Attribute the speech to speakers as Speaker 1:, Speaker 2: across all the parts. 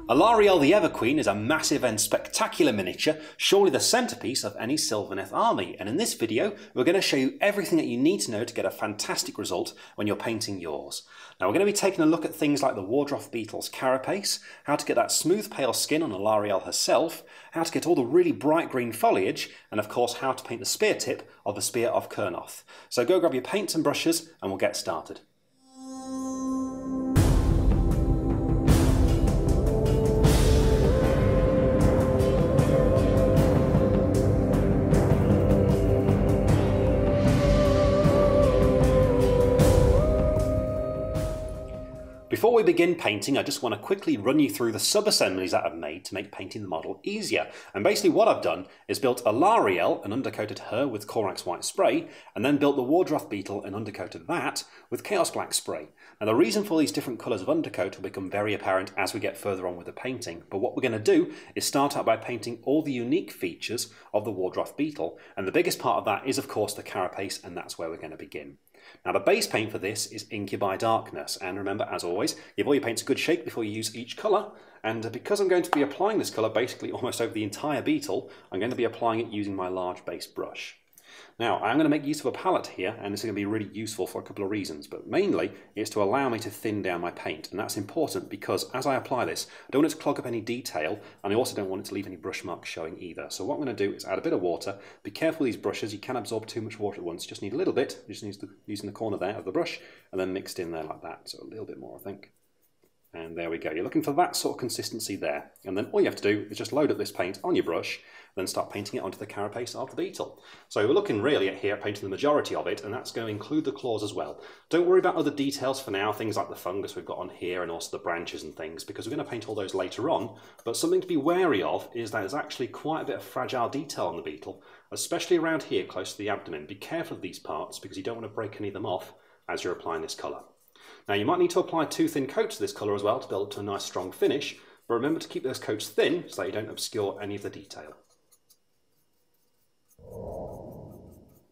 Speaker 1: Alarielle the Everqueen is a massive and spectacular miniature, surely the centrepiece of any Sylvaneth army, and in this video we're going to show you everything that you need to know to get a fantastic result when you're painting yours. Now we're going to be taking a look at things like the Wardroth Beetle's carapace, how to get that smooth pale skin on Alarielle herself, how to get all the really bright green foliage, and of course how to paint the spear tip of the Spear of Kurnoth. So go grab your paints and brushes and we'll get started. Before we begin painting, I just want to quickly run you through the sub-assemblies that I've made to make painting the model easier. And basically what I've done is built Alarielle and undercoated her with Corax White Spray, and then built the Wardroth Beetle and undercoated that with Chaos Black Spray. Now the reason for these different colours of undercoat will become very apparent as we get further on with the painting, but what we're going to do is start out by painting all the unique features of the Wardroth Beetle, and the biggest part of that is of course the carapace, and that's where we're going to begin. Now the base paint for this is Incubi Darkness, and remember, as always, give all your paints a good shake before you use each colour, and because I'm going to be applying this colour basically almost over the entire beetle, I'm going to be applying it using my large base brush. Now I'm going to make use of a palette here, and this is going to be really useful for a couple of reasons, but mainly it's to allow me to thin down my paint, and that's important because as I apply this, I don't want it to clog up any detail, and I also don't want it to leave any brush marks showing either. So what I'm going to do is add a bit of water. Be careful with these brushes, you can absorb too much water at once, you just need a little bit, you just need using the corner there of the brush, and then mixed in there like that, so a little bit more I think. And there we go, you're looking for that sort of consistency there. And then all you have to do is just load up this paint on your brush, then start painting it onto the carapace of the beetle. So we're looking really at here at painting the majority of it, and that's going to include the claws as well. Don't worry about other details for now, things like the fungus we've got on here and also the branches and things, because we're going to paint all those later on. But something to be wary of is that there's actually quite a bit of fragile detail on the beetle, especially around here close to the abdomen. Be careful of these parts because you don't want to break any of them off as you're applying this colour. Now you might need to apply 2 thin coats of this colour as well to build up to a nice strong finish, but remember to keep those coats thin so that you don't obscure any of the detail.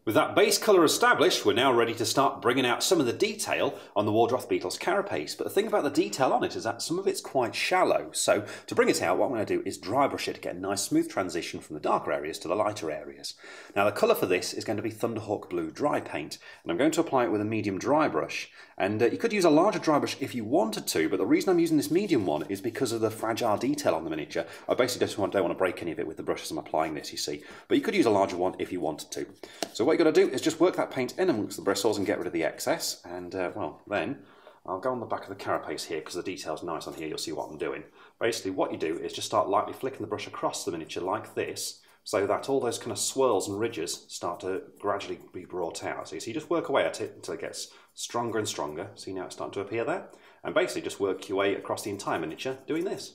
Speaker 1: With that base colour established, we're now ready to start bringing out some of the detail on the Wardroth Beetle's carapace. But the thing about the detail on it is that some of it's quite shallow. So to bring it out, what I'm going to do is dry brush it to get a nice smooth transition from the darker areas to the lighter areas. Now the colour for this is going to be Thunderhawk Blue dry paint, and I'm going to apply it with a medium dry brush. And you could use a larger dry brush if you wanted to, but the reason I'm using this medium one is because of the fragile detail on the miniature. I basically don't want to break any of it with the brush as I'm applying this, you see. But you could use a larger one if you wanted to. So what you've got to do is just work that paint in amongst the bristles and get rid of the excess, and well then I'll go on the back of the carapace here because the detail's nice on here, you'll see what I'm doing. Basically what you do is just start lightly flicking the brush across the miniature like this, so that all those kind of swirls and ridges start to gradually be brought out. So you just work away at it until it gets stronger and stronger. See now it's starting to appear there, and basically just work your way across the entire miniature doing this.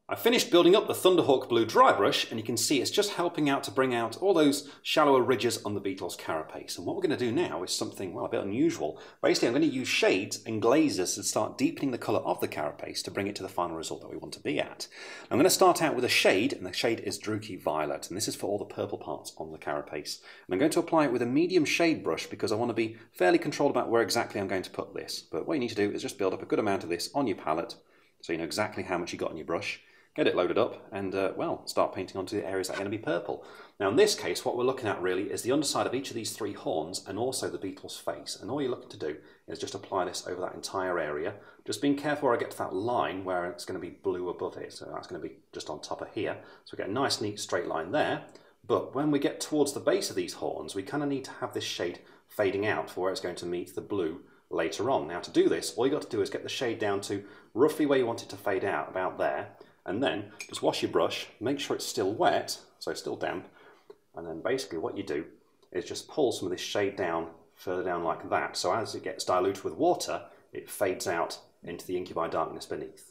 Speaker 1: I finished building up the Thunderhawk Blue dry brush, and you can see it's just helping out to bring out all those shallower ridges on the beetle's carapace. And what we're going to do now is something, well, a bit unusual. Basically, I'm going to use shades and glazes to start deepening the colour of the carapace to bring it to the final result that we want to be at. I'm going to start out with a shade, and the shade is Druchii Violet, and this is for all the purple parts on the carapace. And I'm going to apply it with a medium shade brush because I want to be fairly controlled about where exactly I'm going to put this. But what you need to do is just build up a good amount of this on your palette, so you know exactly how much you got on your brush. Get it loaded up and, well, start painting onto the areas that are going to be purple. Now in this case, what we're looking at really is the underside of each of these 3 horns and also the beetle's face. And all you're looking to do is just apply this over that entire area. Just being careful where I get to that line where it's going to be blue above it. So that's going to be just on top of here. So we get a nice neat straight line there. But when we get towards the base of these horns, we kind of need to have this shade fading out for where it's going to meet the blue later on. Now to do this, all you got to do is get the shade down to roughly where you want it to fade out, about there. And then just wash your brush, make sure it's still wet, so still damp, and then basically what you do is just pull some of this shade down, further down like that, so as it gets diluted with water, it fades out into the Incubi Darkness beneath.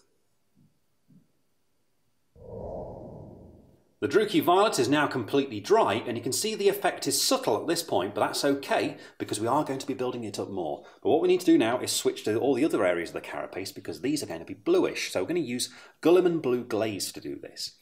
Speaker 1: The Druchii Violet is now completely dry, and you can see the effect is subtle at this point, but that's okay because we are going to be building it up more. But what we need to do now is switch to all the other areas of the carapace because these are going to be bluish. So we're going to use Guilliman Blue Glaze to do this.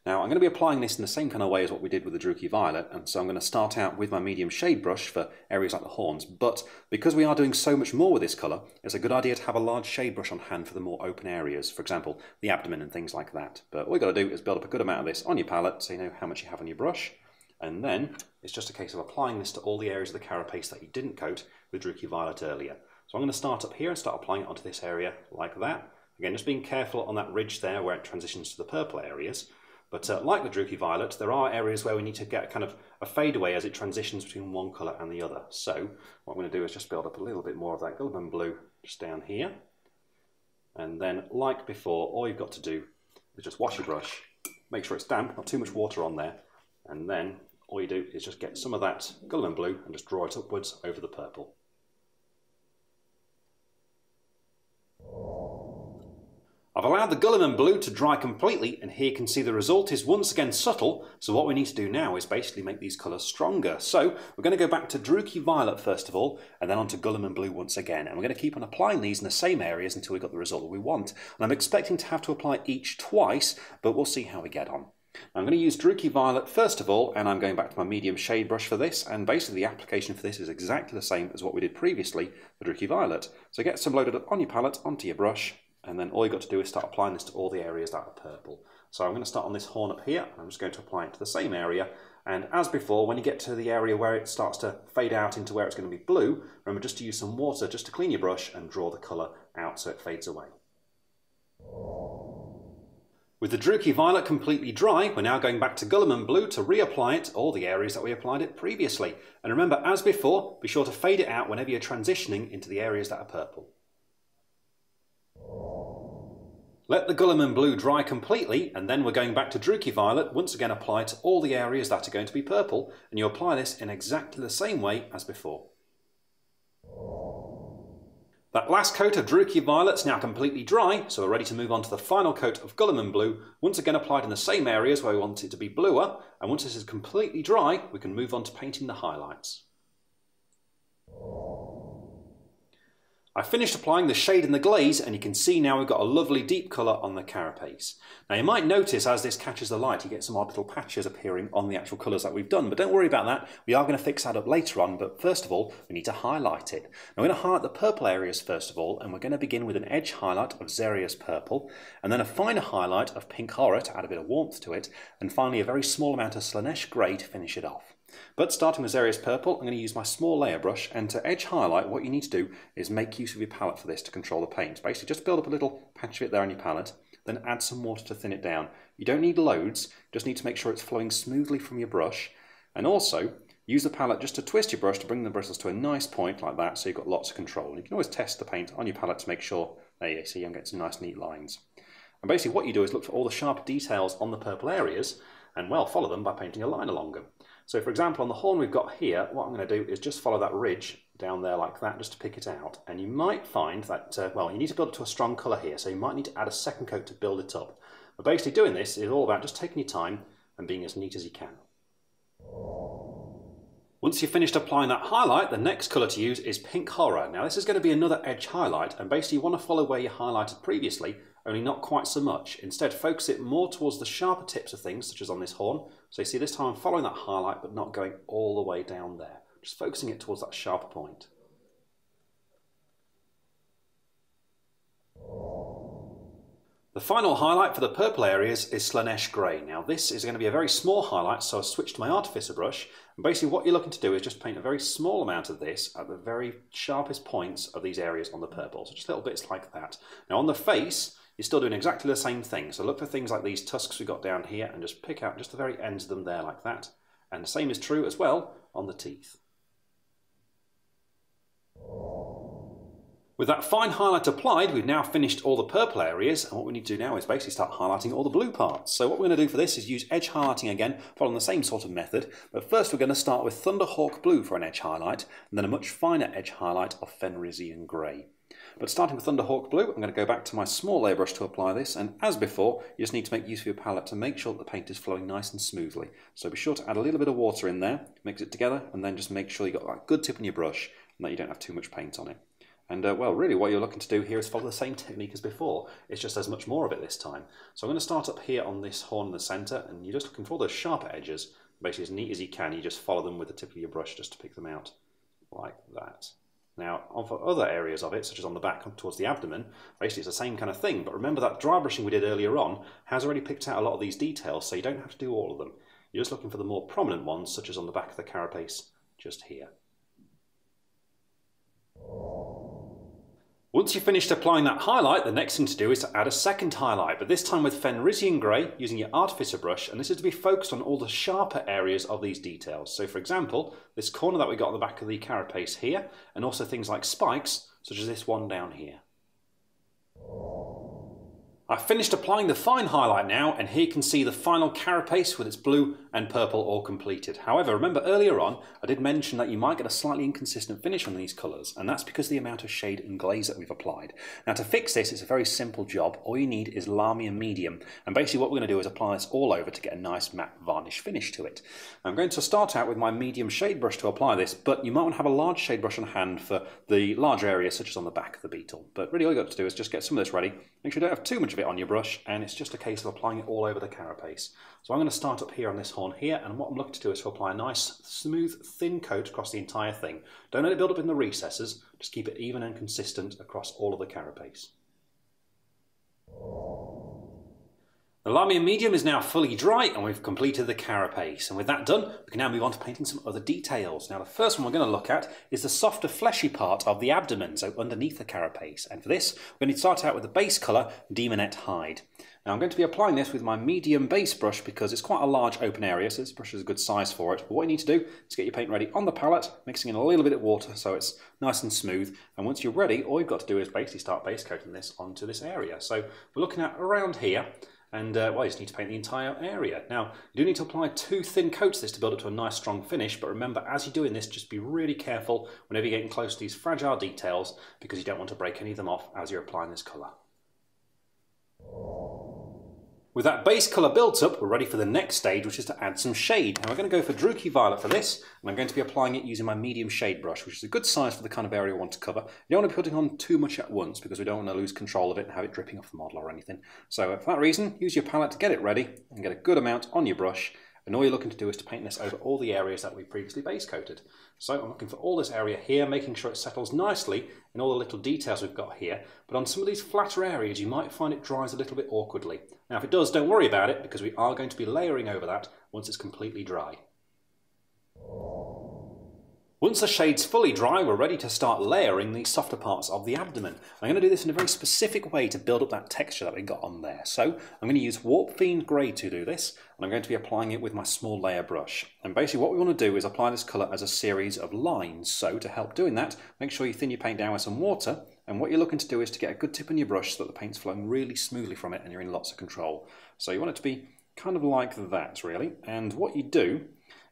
Speaker 1: Now I'm going to be applying this in the same kind of way as what we did with the Druchii Violet, and so I'm going to start out with my medium shade brush for areas like the horns, but because we are doing so much more with this colour, it's a good idea to have a large shade brush on hand for the more open areas, for example the abdomen and things like that. But all you've got to do is build up a good amount of this on your palette so you know how much you have on your brush, and then it's just a case of applying this to all the areas of the carapace that you didn't coat with Druchii Violet earlier. So I'm going to start up here and start applying it onto this area like that. Again, just being careful on that ridge there where it transitions to the purple areas. But like the Druchii Violet, there are areas where we need to get kind of a fade away as it transitions between one colour and the other. So what I'm going to do is just build up a little bit more of that Gulliman Blue just down here. And then, like before, all you've got to do is just wash your brush, make sure it's damp, not too much water on there, and then all you do is just get some of that Gulliman Blue and just draw it upwards over the purple. I've allowed the Gulliman Blue to dry completely, and here you can see the result is once again subtle, so what we need to do now is basically make these colours stronger. So we're going to go back to Druchii Violet first of all, and then on to Gulliman Blue once again, and we're going to keep on applying these in the same areas until we've got the result that we want. And I'm expecting to have to apply each twice, but we'll see how we get on. I'm going to use Druchii Violet first of all, and I'm going back to my medium shade brush for this, and basically the application for this is exactly the same as what we did previously for Druchii Violet. So get some loaded up on your palette, onto your brush, and then all you've got to do is start applying this to all the areas that are purple. So I'm going to start on this horn up here, and I'm just going to apply it to the same area, and as before, when you get to the area where it starts to fade out into where it's going to be blue, remember just to use some water just to clean your brush and draw the colour out so it fades away. With the Druchii Violet completely dry, we're now going back to Gulliman Blue to reapply it to all the areas that we applied it previously. And remember, as before, be sure to fade it out whenever you're transitioning into the areas that are purple. Let the Gulliman Blue dry completely, and then we're going back to Druchii Violet, once again apply to all the areas that are going to be purple, and you apply this in exactly the same way as before. That last coat of Druchii Violet's now completely dry, so we're ready to move on to the final coat of Gulliman Blue, once again applied in the same areas where we want it to be bluer, and once this is completely dry, we can move on to painting the highlights. I finished applying the shade and the glaze, and you can see now we've got a lovely deep colour on the carapace. Now you might notice as this catches the light you get some odd little patches appearing on the actual colours that we've done, but don't worry about that, we are going to fix that up later on, but first of all we need to highlight it. Now we're going to highlight the purple areas first of all, and we're going to begin with an edge highlight of Xerius Purple, and then a finer highlight of Pink Horror to add a bit of warmth to it, and finally a very small amount of Slaanesh Grey to finish it off. But starting with Xerius Purple, I'm going to use my small layer brush, and to edge highlight what you need to do is make use of your palette for this to control the paint. Basically just build up a little patch of it there on your palette, then add some water to thin it down. You don't need loads, just need to make sure it's flowing smoothly from your brush, and also use the palette just to twist your brush to bring the bristles to a nice point like that so you've got lots of control. And you can always test the paint on your palette to make sure, there you see I'm getting some nice neat lines. And basically what you do is look for all the sharp details on the purple areas and well follow them by painting a line along them. So for example on the horn we've got here, what I'm going to do is just follow that ridge down there like that just to pick it out, and you might find that, well, you need to build it to a strong colour here, so you might need to add a second coat to build it up. But basically doing this is all about just taking your time and being as neat as you can. Once you've finished applying that highlight, the next colour to use is Pink Horror. Now this is going to be another edge highlight, and basically you want to follow where you highlighted previously, only not quite so much. Instead focus it more towards the sharper tips of things, such as on this horn. So you see this time I'm following that highlight but not going all the way down there. Just focusing it towards that sharper point. The final highlight for the purple areas is Slaanesh Grey. Now this is going to be a very small highlight, so I've switched to my Artificer brush, and basically what you're looking to do is just paint a very small amount of this at the very sharpest points of these areas on the purple, so just little bits like that. Now on the face, you're still doing exactly the same thing, so look for things like these tusks we got down here and just pick out just the very ends of them there like that, and the same is true as well on the teeth. With that fine highlight applied, we've now finished all the purple areas, and what we need to do now is basically start highlighting all the blue parts. So what we're going to do for this is use edge highlighting again, following the same sort of method, but first we're going to start with Thunderhawk Blue for an edge highlight, and then a much finer edge highlight of Fenrisian Grey. But starting with Thunderhawk Blue, I'm going to go back to my small layer brush to apply this, and as before, you just need to make use of your palette to make sure that the paint is flowing nice and smoothly. So be sure to add a little bit of water in there, mix it together, and then just make sure you've got that good tip on your brush, and that you don't have too much paint on it. And well, really what you're looking to do here is follow the same technique as before. It's just there's much more of it this time. So I'm going to start up here on this horn in the centre, and you're just looking for those sharper edges. Basically as neat as you can, you just follow them with the tip of your brush just to pick them out like that. Now, on for other areas of it, such as on the back towards the abdomen, basically it's the same kind of thing, but remember that dry brushing we did earlier on has already picked out a lot of these details, so you don't have to do all of them. You're just looking for the more prominent ones, such as on the back of the carapace, just here. Once you've finished applying that highlight, the next thing to do is to add a second highlight, but this time with Fenrisian Grey using your Artificer brush, and this is to be focused on all the sharper areas of these details. So for example, this corner that we got on the back of the carapace here, and also things like spikes, such as this one down here. I've finished applying the fine highlight now, and here you can see the final carapace with its blue and purple all completed. However, remember earlier on, I did mention that you might get a slightly inconsistent finish on these colours, and that's because of the amount of shade and glaze that we've applied. Now to fix this, it's a very simple job. All you need is Lahmian Medium, and basically what we're going to do is apply this all over to get a nice matte varnish finish to it. I'm going to start out with my medium shade brush to apply this, but you might want to have a large shade brush on hand for the larger areas, such as on the back of the beetle. But really all you've got to do is just get some of this ready. Make sure you don't have too much of it on your brush, and it's just a case of applying it all over the carapace. So I'm going to start up here on this horn here, and what I'm looking to do is to apply a nice, smooth, thin coat across the entire thing. Don't let it build up in the recesses, just keep it even and consistent across all of the carapace. The Lahmian Medium is now fully dry, and we've completed the carapace. And with that done, we can now move on to painting some other details. Now the first one we're going to look at is the softer fleshy part of the abdomen, so underneath the carapace. And for this, we're going to start out with the base colour, Demonette Hide. Now I'm going to be applying this with my medium base brush because it's quite a large open area, so this brush is a good size for it. But what you need to do is get your paint ready on the palette, mixing in a little bit of water so it's nice and smooth. And once you're ready, all you've got to do is basically start base coating this onto this area. So we're looking at around here. And well, you just need to paint the entire area. Now, you do need to apply 2 thin coats of this to build up to a nice strong finish, but remember, as you're doing this, just be really careful whenever you're getting close to these fragile details, because you don't want to break any of them off as you're applying this colour. With that base colour built up, we're ready for the next stage, which is to add some shade. Now we're going to go for Druchii Violet for this, and I'm going to be applying it using my medium shade brush, which is a good size for the kind of area we want to cover. You don't want to be putting on too much at once, because we don't want to lose control of it and have it dripping off the model or anything. So for that reason, use your palette to get it ready, and get a good amount on your brush, and all you're looking to do is to paint this over all the areas that we previously base coated. So I'm looking for all this area here, making sure it settles nicely in all the little details we've got here, but on some of these flatter areas you might find it dries a little bit awkwardly. Now if it does, don't worry about it, because we are going to be layering over that once it's completely dry. Once the shade's fully dry, we're ready to start layering the softer parts of the abdomen. I'm going to do this in a very specific way to build up that texture that we got on there. So I'm going to use Warp Fiend Grey to do this, and I'm going to be applying it with my small layer brush. And basically what we want to do is apply this colour as a series of lines. So to help doing that, make sure you thin your paint down with some water, and what you're looking to do is to get a good tip on your brush so that the paint's flowing really smoothly from it and you're in lots of control. So you want it to be kind of like that, really. And what you do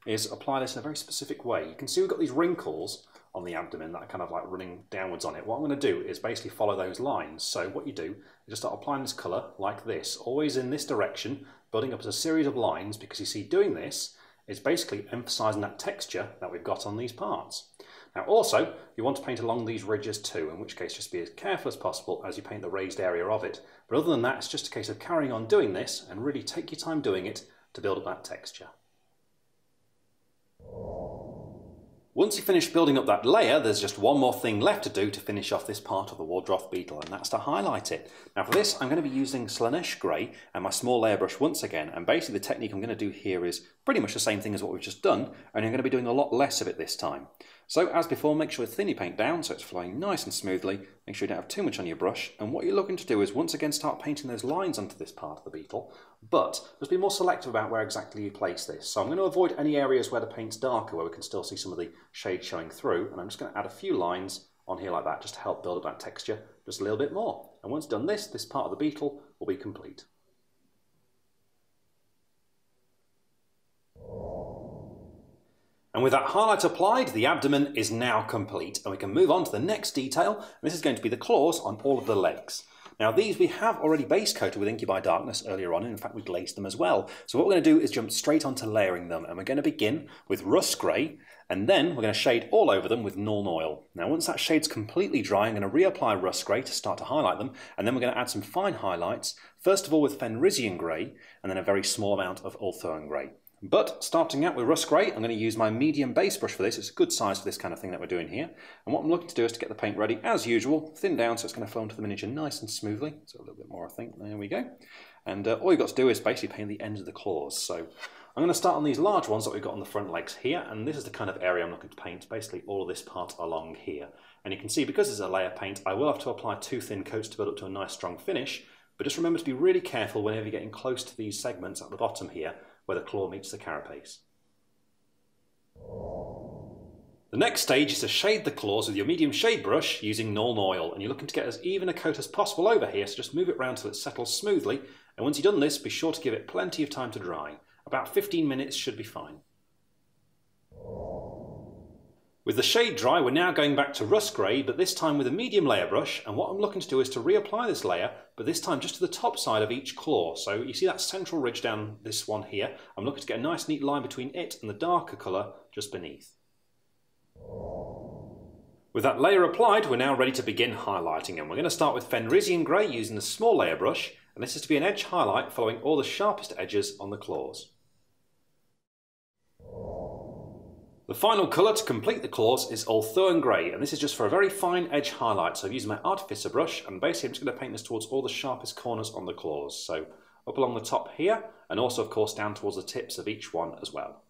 Speaker 1: is apply this in a very specific way. You can see we've got these wrinkles on the abdomen that are kind of like running downwards on it. What I'm going to do is basically follow those lines. So what you do is just start applying this colour like this, always in this direction, building up as a series of lines, because you see doing this is basically emphasising that texture that we've got on these parts. Now also, you want to paint along these ridges too, in which case just be as careful as possible as you paint the raised area of it. But other than that, it's just a case of carrying on doing this and really take your time doing it to build up that texture. Once you finish building up that layer, there's just one more thing left to do to finish off this part of the Wardroth beetle, and that's to highlight it. Now for this, I'm going to be using Slaanesh Grey and my small layer brush once again, and basically the technique I'm going to do here is pretty much the same thing as what we've just done, and I'm going to be doing a lot less of it this time. So as before, make sure to thin your paint down so it's flowing nice and smoothly. Make sure you don't have too much on your brush, and what you're looking to do is once again start painting those lines onto this part of the beetle, but just be more selective about where exactly you place this. So I'm going to avoid any areas where the paint's darker, where we can still see some of the shade showing through, and I'm just going to add a few lines on here like that just to help build up that texture just a little bit more. And once done this part of the beetle will be complete. And with that highlight applied, the abdomen is now complete, and we can move on to the next detail, and this is going to be the claws on all of the legs. Now these we have already base coated with Incubi Darkness earlier on, and in fact we glazed them as well. So what we're going to do is jump straight onto layering them, and we're going to begin with Rust Grey, and then we're going to shade all over them with Nuln Oil. Now once that shade's completely dry, I'm going to reapply Rust Grey to start to highlight them, and then we're going to add some fine highlights, first of all with Fenrisian Grey, and then a very small amount of Ulthuan Grey. But starting out with Rust Grey, I'm going to use my medium base brush for this. It's a good size for this kind of thing that we're doing here. And what I'm looking to do is to get the paint ready, as usual, thin down so it's going to flow into the miniature nice and smoothly. So a little bit more, I think. There we go. And all you've got to do is basically paint the ends of the claws. So I'm going to start on these large ones that we've got on the front legs here. And this is the kind of area I'm looking to paint, basically all of this part along here. And you can see, because it's a layer paint, I will have to apply 2 thin coats to build up to a nice strong finish. But just remember to be really careful whenever you're getting close to these segments at the bottom here, where the claw meets the carapace. The next stage is to shade the claws with your medium shade brush using Nuln Oil, and you're looking to get as even a coat as possible over here, so just move it around till it settles smoothly, and once you've done this, be sure to give it plenty of time to dry. About 15 minutes should be fine. With the shade dry, we're now going back to Rust Grey, but this time with a medium layer brush, and what I'm looking to do is to reapply this layer, but this time just to the top side of each claw. So you see that central ridge down this one here. I'm looking to get a nice neat line between it and the darker colour just beneath. With that layer applied, we're now ready to begin highlighting, and we're going to start with Fenrisian Grey using the small layer brush, and this is to be an edge highlight following all the sharpest edges on the claws. The final colour to complete the claws is Ulthuan Grey, and this is just for a very fine edge highlight. So I'm using my Artificer brush, and basically I'm just going to paint this towards all the sharpest corners on the claws. So up along the top here, and also of course down towards the tips of each one as well.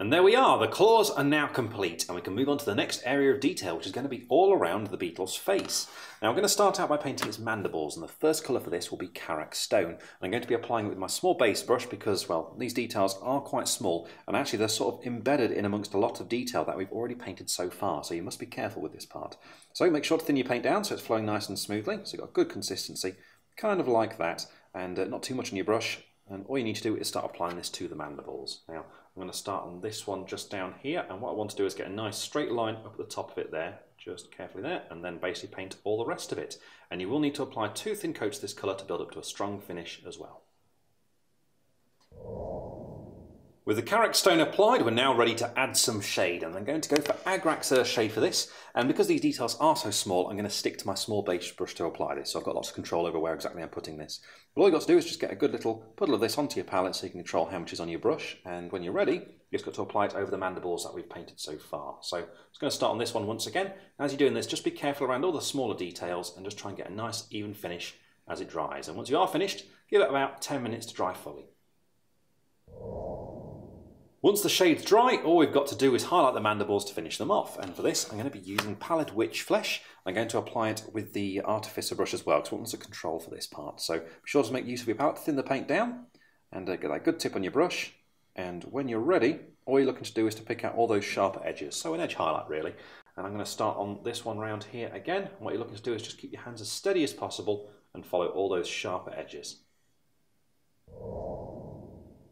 Speaker 1: And there we are, the claws are now complete, and we can move on to the next area of detail, which is going to be all around the beetle's face. Now I'm going to start out by painting its mandibles, and the first colour for this will be Karak Stone. And I'm going to be applying it with my small base brush because, well, these details are quite small, and actually they're sort of embedded in amongst a lot of detail that we've already painted so far, so you must be careful with this part. So make sure to thin your paint down so it's flowing nice and smoothly, so you've got good consistency, kind of like that, and not too much on your brush. And all you need to do is start applying this to the mandibles. Now, I'm going to start on this one just down here, and what I want to do is get a nice straight line up at the top of it there, just carefully there, and then basically paint all the rest of it. And you will need to apply 2 thin coats of this colour to build up to a strong finish as well. With the Karak Stone applied, we're now ready to add some shade, and I'm going to go for Agrax Earth shade for this, and because these details are so small, I'm going to stick to my small base brush to apply this, so I've got lots of control over where exactly I'm putting this. But all you've got to do is just get a good little puddle of this onto your palette so you can control how much is on your brush, and when you're ready, you've just got to apply it over the mandibles that we've painted so far. So I'm just going to start on this one once again. As you're doing this, just be careful around all the smaller details and just try and get a nice even finish as it dries. And once you are finished, give it about 10 minutes to dry fully. Once the shade's dry, all we've got to do is highlight the mandibles to finish them off. And for this, I'm going to be using Pallid Witch Flesh. I'm going to apply it with the Artificer brush as well, because we want to control for this part. So be sure to make use of your palette to thin the paint down, and get that good tip on your brush. And when you're ready, all you're looking to do is to pick out all those sharper edges. So an edge highlight, really. And I'm going to start on this one round here again. And what you're looking to do is just keep your hands as steady as possible and follow all those sharper edges.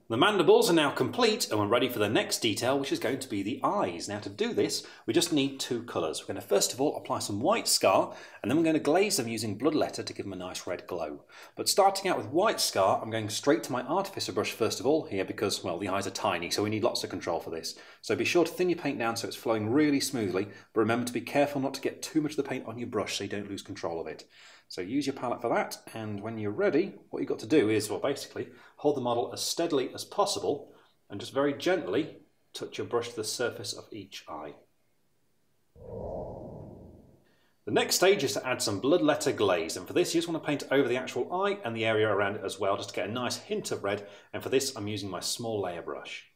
Speaker 1: The mandibles are now complete, and we're ready for the next detail, which is going to be the eyes. Now to do this, we just need 2 colours. We're going to first of all apply some white scar, and then we're going to glaze them using Bloodletter to give them a nice red glow. But starting out with white scar, I'm going straight to my Artificer brush first of all here because, well, the eyes are tiny, so we need lots of control for this. So be sure to thin your paint down so it's flowing really smoothly, but remember to be careful not to get too much of the paint on your brush so you don't lose control of it. So use your palette for that, and when you're ready, what you've got to do is, well, basically, hold the model as steadily as possible and just very gently touch your brush to the surface of each eye. The next stage is to add some Bloodletter glaze, and for this you just want to paint over the actual eye and the area around it as well, just to get a nice hint of red, and for this I'm using my small layer brush.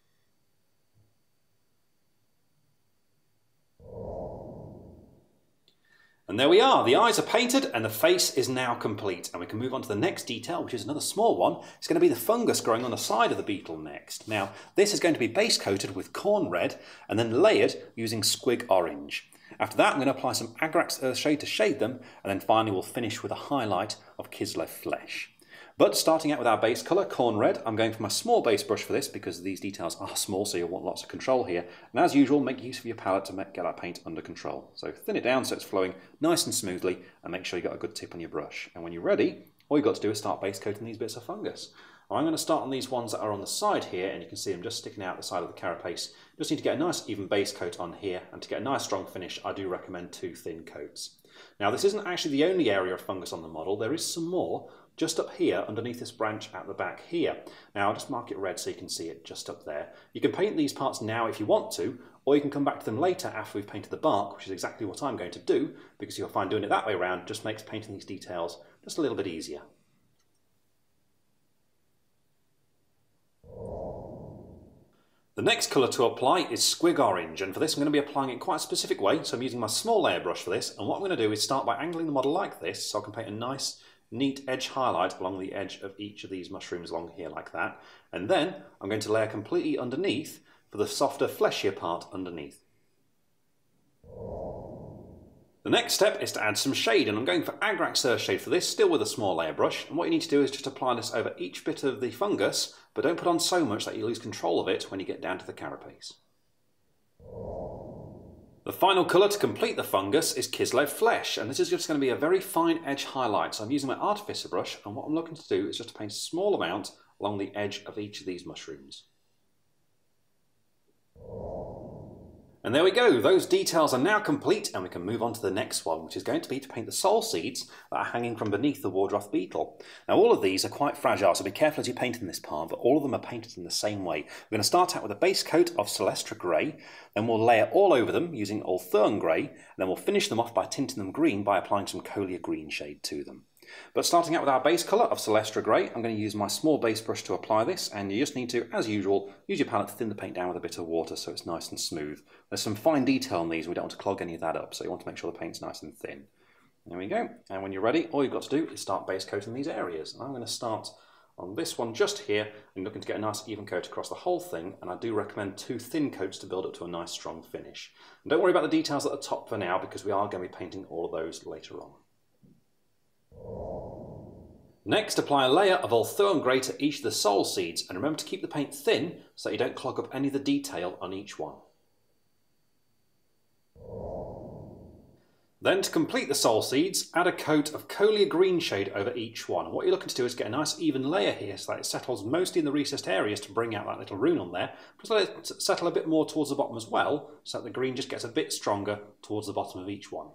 Speaker 1: And there we are, the eyes are painted and the face is now complete. And we can move on to the next detail, which is another small one. It's going to be the fungus growing on the side of the beetle next. Now, this is going to be base coated with Corn Red and then layered using Squig Orange. After that, I'm going to apply some Agrax Earth shade to shade them, and then finally we'll finish with a highlight of Kislev Flesh. But starting out with our base colour, corn red, I'm going for my small base brush for this because these details are small, so you'll want lots of control here. And as usual, make use of your palette to get our paint under control. So thin it down so it's flowing nice and smoothly, and make sure you've got a good tip on your brush. And when you're ready, all you've got to do is start base coating these bits of fungus. I'm going to start on these ones that are on the side here, and you can see them just sticking out the side of the carapace. Just need to get a nice even base coat on here, and to get a nice strong finish, I do recommend 2 thin coats. Now this isn't actually the only area of fungus on the model, there is some more just up here underneath this branch at the back here. Now I'll just mark it red so you can see it just up there. You can paint these parts now if you want to, or you can come back to them later after we've painted the bark, which is exactly what I'm going to do, because you'll find doing it that way around just makes painting these details just a little bit easier. The next colour to apply is Squig Orange, and for this I'm going to be applying it in quite a specific way, so I'm using my small layer brush for this, and what I'm going to do is start by angling the model like this, so I can paint a nice, neat edge highlight along the edge of each of these mushrooms along here like that, and then I'm going to layer completely underneath for the softer, fleshier part underneath. The next step is to add some shade, and I'm going for Agrax Earth Shade for this, still with a small layer brush, and what you need to do is just apply this over each bit of the fungus, but don't put on so much that you lose control of it when you get down to the carapace. The final colour to complete the fungus is Kislev Flesh, and this is just going to be a very fine edge highlight, so I'm using my Artificer brush, and what I'm looking to do is just to paint a small amount along the edge of each of these mushrooms. And there we go, those details are now complete, and we can move on to the next one, which is going to be to paint the soul seeds that are hanging from beneath the Wardroth beetle. Now all of these are quite fragile, so be careful as you paint in this part, but all of them are painted in the same way. We're going to start out with a base coat of Celestra Grey, then we'll layer all over them using Ulthuan Grey, and then we'll finish them off by tinting them green by applying some Colia Green shade to them. But starting out with our base colour of Celestra Grey, I'm going to use my small base brush to apply this, and you just need to, as usual, use your palette to thin the paint down with a bit of water so it's nice and smooth. There's some fine detail on these, we don't want to clog any of that up, so you want to make sure the paint's nice and thin. There we go, and when you're ready, all you've got to do is start base coating these areas. And I'm going to start on this one just here, and looking to get a nice even coat across the whole thing, and I do recommend 2 thin coats to build up to a nice strong finish. And don't worry about the details at the top for now, because we are going to be painting all of those later on. Next, apply a layer of Ulthuan Grey to each of the soul seeds, and remember to keep the paint thin so that you don't clog up any of the detail on each one. Then, to complete the soul seeds, add a coat of Colia Green shade over each one. What you're looking to do is get a nice even layer here so that it settles mostly in the recessed areas to bring out that little rune on there. Just let it settle a bit more towards the bottom as well, so that the green just gets a bit stronger towards the bottom of each one.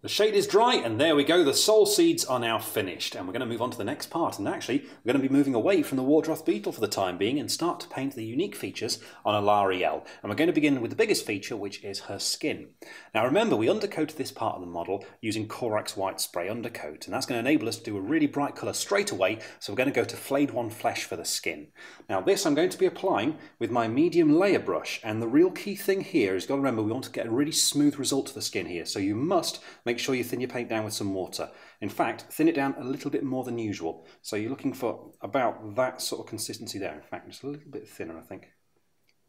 Speaker 1: The shade is dry, and there we go, the soul seeds are now finished, and we're going to move on to the next part, and actually we're going to be moving away from the Wardroth beetle for the time being and start to paint the unique features on Alarielle, and we're going to begin with the biggest feature, which is her skin. Now remember, we undercoated this part of the model using Corax White Spray Undercoat, and that's going to enable us to do a really bright colour straight away, so we're going to go to Flayed One Flesh for the skin. Now this I'm going to be applying with my medium layer brush, and the real key thing here is, you've got to remember, we want to get a really smooth result to the skin here, so you must make sure you thin your paint down with some water. In fact, thin it down a little bit more than usual. So you're looking for about that sort of consistency there. In fact, just a little bit thinner, I think.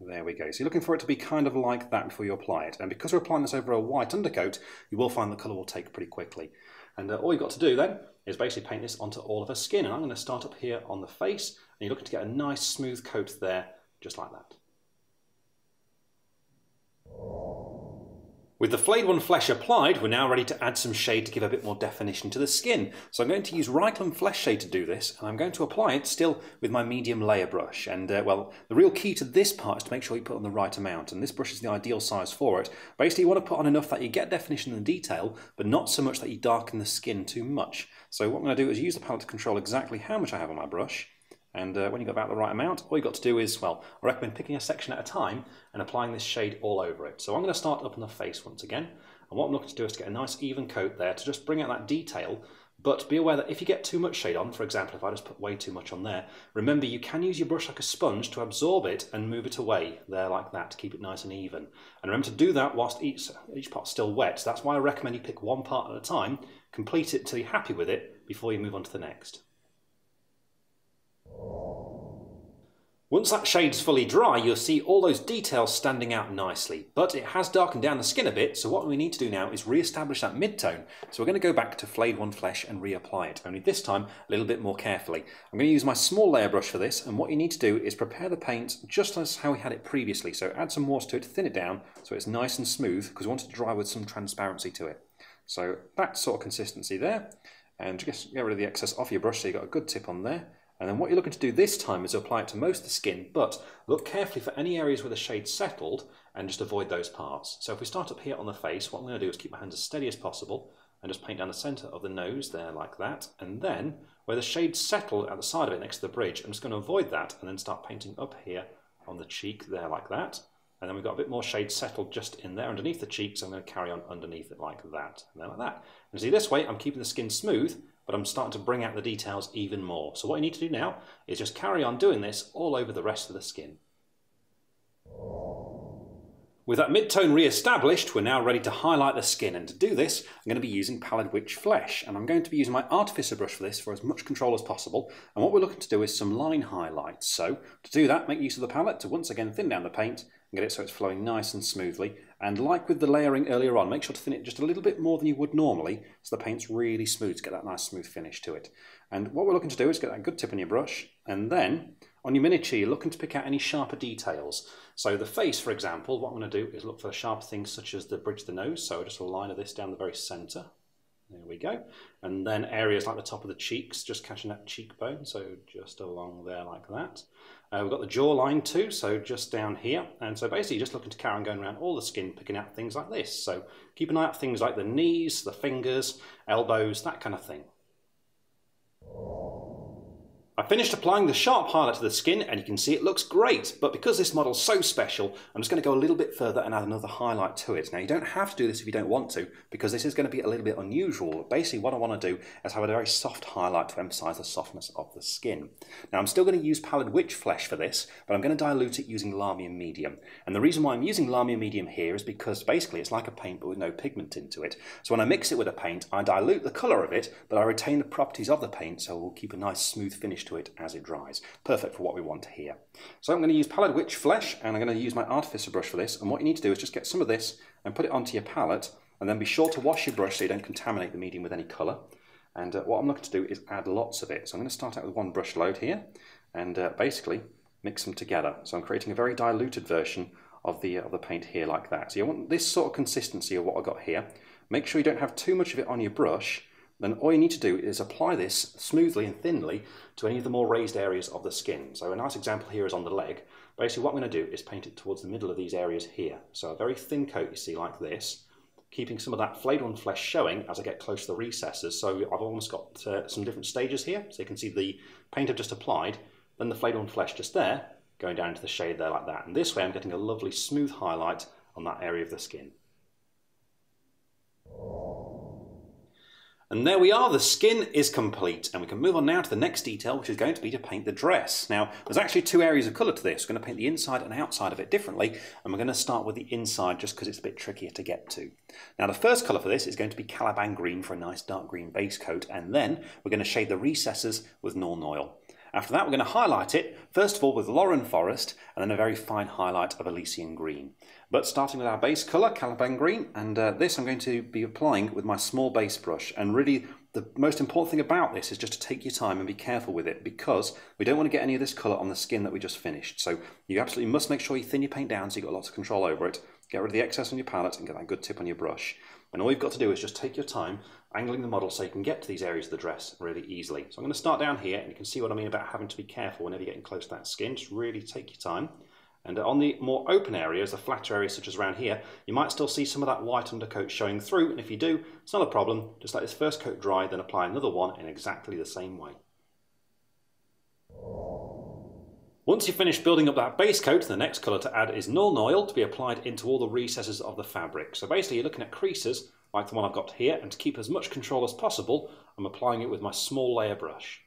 Speaker 1: There we go. So you're looking for it to be kind of like that before you apply it. And because we're applying this over a white undercoat, you will find the colour will take pretty quickly. And all you've got to do then is basically paint this onto all of her skin. And I'm going to start up here on the face. And you're looking to get a nice smooth coat there, just like that. With the Flayed One Flesh applied, we're now ready to add some shade to give a bit more definition to the skin. So I'm going to use Reikland Flesh Shade to do this, and I'm going to apply it still with my medium layer brush. And well, the real key to this part is to make sure you put on the right amount, and this brush is the ideal size for it. Basically, you want to put on enough that you get definition and detail, but not so much that you darken the skin too much. So what I'm going to do is use the palette to control exactly how much I have on my brush. And when you've got about the right amount, all you've got to do is, well, I recommend picking a section at a time and applying this shade all over it. So I'm going to start up on the face once again. And what I'm looking to do is to get a nice even coat there to just bring out that detail. But be aware that if you get too much shade on, for example, if I just put way too much on there, remember you can use your brush like a sponge to absorb it and move it away there like that to keep it nice and even. And remember to do that whilst each part's still wet. So that's why I recommend you pick one part at a time, complete it till you're happy with it before you move on to the next. Once that shade's fully dry, you'll see all those details standing out nicely, but it has darkened down the skin a bit, so what we need to do now is re-establish that mid-tone. So we're going to go back to Flayed One Flesh and reapply it, only this time a little bit more carefully. I'm going to use my small layer brush for this, and what you need to do is prepare the paint just as how we had it previously. So add some water to it, thin it down, so it's nice and smooth, because we want it to dry with some transparency to it. So that sort of consistency there, and just get rid of the excess off your brush so you've got a good tip on there. And then what you're looking to do this time is apply it to most of the skin, but look carefully for any areas where the shade's settled and just avoid those parts. So if we start up here on the face, what I'm going to do is keep my hands as steady as possible and just paint down the centre of the nose there like that. And then where the shade's settled at the side of it next to the bridge, I'm just going to avoid that and then start painting up here on the cheek there like that. And then we've got a bit more shade settled just in there underneath the cheeks. I'm going to carry on underneath it like that, and then like that. And see, this way I'm keeping the skin smooth, but I'm starting to bring out the details even more. So what you need to do now is just carry on doing this all over the rest of the skin. With that mid-tone re-established, we're now ready to highlight the skin, and to do this I'm going to be using Pallid Wych Flesh, and I'm going to be using my Artificer brush for this for as much control as possible. And what we're looking to do is some line highlights. So to do that, make use of the palette to once again thin down the paint and get it so it's flowing nice and smoothly. And like with the layering earlier on, make sure to thin it just a little bit more than you would normally so the paint's really smooth to get that nice smooth finish to it. And what we're looking to do is get that good tip on your brush, and then on your miniature you're looking to pick out any sharper details. So the face, for example, what I'm going to do is look for sharp things such as the bridge of the nose, so just a line of this down the very centre. There we go. And then areas like the top of the cheeks, just catching that cheekbone, so just along there like that. We've got the jawline too, so just down here. And so basically just looking to carry on going around all the skin, picking out things like this. So keep an eye out for things like the knees, the fingers, elbows, that kind of thing. I finished applying the sharp highlight to the skin, and you can see it looks great, but because this model's so special, I'm just going to go a little bit further and add another highlight to it. Now you don't have to do this if you don't want to, because this is going to be a little bit unusual. Basically what I want to do is have a very soft highlight to emphasise the softness of the skin. Now I'm still going to use Pallid Wych Flesh for this, but I'm going to dilute it using Lahmian Medium. And the reason why I'm using Lahmian Medium here is because basically it's like a paint but with no pigment into it. So when I mix it with a paint, I dilute the colour of it, but I retain the properties of the paint, so we'll keep a nice smooth finish to it as it dries. Perfect for what we want here. So I'm going to use Pallid Wych Flesh, and I'm going to use my Artificer brush for this, and what you need to do is just get some of this and put it onto your palette, and then be sure to wash your brush so you don't contaminate the medium with any colour. And what I'm looking to do is add lots of it. So I'm going to start out with one brush load here and basically mix them together. So I'm creating a very diluted version of the paint here like that. So you want this sort of consistency of what I've got here. Make sure you don't have too much of it on your brush. Then all you need to do is apply this smoothly and thinly to any of the more raised areas of the skin. So a nice example here is on the leg. Basically what I'm going to do is paint it towards the middle of these areas here. So a very thin coat, you see, like this, keeping some of that Flayed One Flesh showing as I get close to the recesses. So I've almost got some different stages here. So you can see the paint I've just applied, then the Flayed One Flesh just there, going down into the shade there like that. And this way I'm getting a lovely smooth highlight on that area of the skin. And there we are, the skin is complete, and we can move on now to the next detail, which is going to be to paint the dress. Now, there's actually two areas of colour to this. We're going to paint the inside and outside of it differently, and we're going to start with the inside just because it's a bit trickier to get to. Now, the first colour for this is going to be Caliban Green for a nice dark green base coat, and then we're going to shade the recesses with Nuln Oil. After that, we're going to highlight it, first of all with Loren Forest, and then a very fine highlight of Elysian Green. But starting with our base colour, Caliban Green, and this I'm going to be applying with my small base brush. And really, the most important thing about this is just to take your time and be careful with it, because we don't want to get any of this colour on the skin that we just finished. So you absolutely must make sure you thin your paint down so you've got lots of control over it. Get rid of the excess on your palette and get that good tip on your brush. And all you've got to do is just take your time angling the model so you can get to these areas of the dress really easily. So I'm going to start down here, and you can see what I mean about having to be careful whenever you're getting close to that skin. Just really take your time. And on the more open areas, the flatter areas such as around here, you might still see some of that white undercoat showing through, and if you do, it's not a problem. Just let this first coat dry, then apply another one in exactly the same way. Once you've finished building up that base coat, the next colour to add is Nuln Oil to be applied into all the recesses of the fabric. So basically you're looking at creases like the one I've got here, and to keep as much control as possible, I'm applying it with my small layer brush.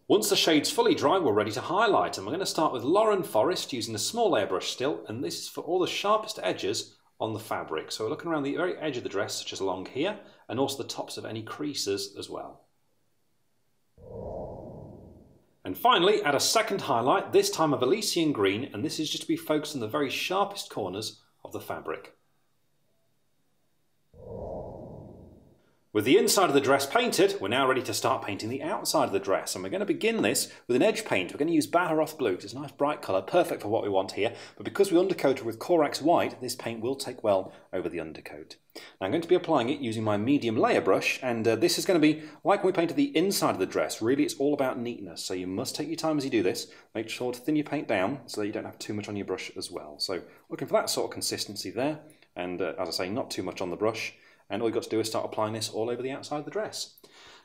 Speaker 1: Once the shade's fully dry, we're ready to highlight, and we're going to start with Loren Forest using the small layer brush still, and this is for all the sharpest edges on the fabric. So we're looking around the very edge of the dress, such as along here, and also the tops of any creases as well. And finally, add a second highlight, this time of Elysian green, and this is just to be focused on the very sharpest corners of the fabric. With the inside of the dress painted, we're now ready to start painting the outside of the dress, and we're going to begin this with an edge paint. We're going to use Baharoth Blue, because it's a nice bright colour, perfect for what we want here, but because we undercoated with Corax White, this paint will take well over the undercoat. Now I'm going to be applying it using my medium layer brush, and this is going to be like when we painted the inside of the dress. Really, it's all about neatness, so you must take your time as you do this. Make sure to thin your paint down so that you don't have too much on your brush as well. So looking for that sort of consistency there, and as I say, not too much on the brush. And all you've got to do is start applying this all over the outside of the dress.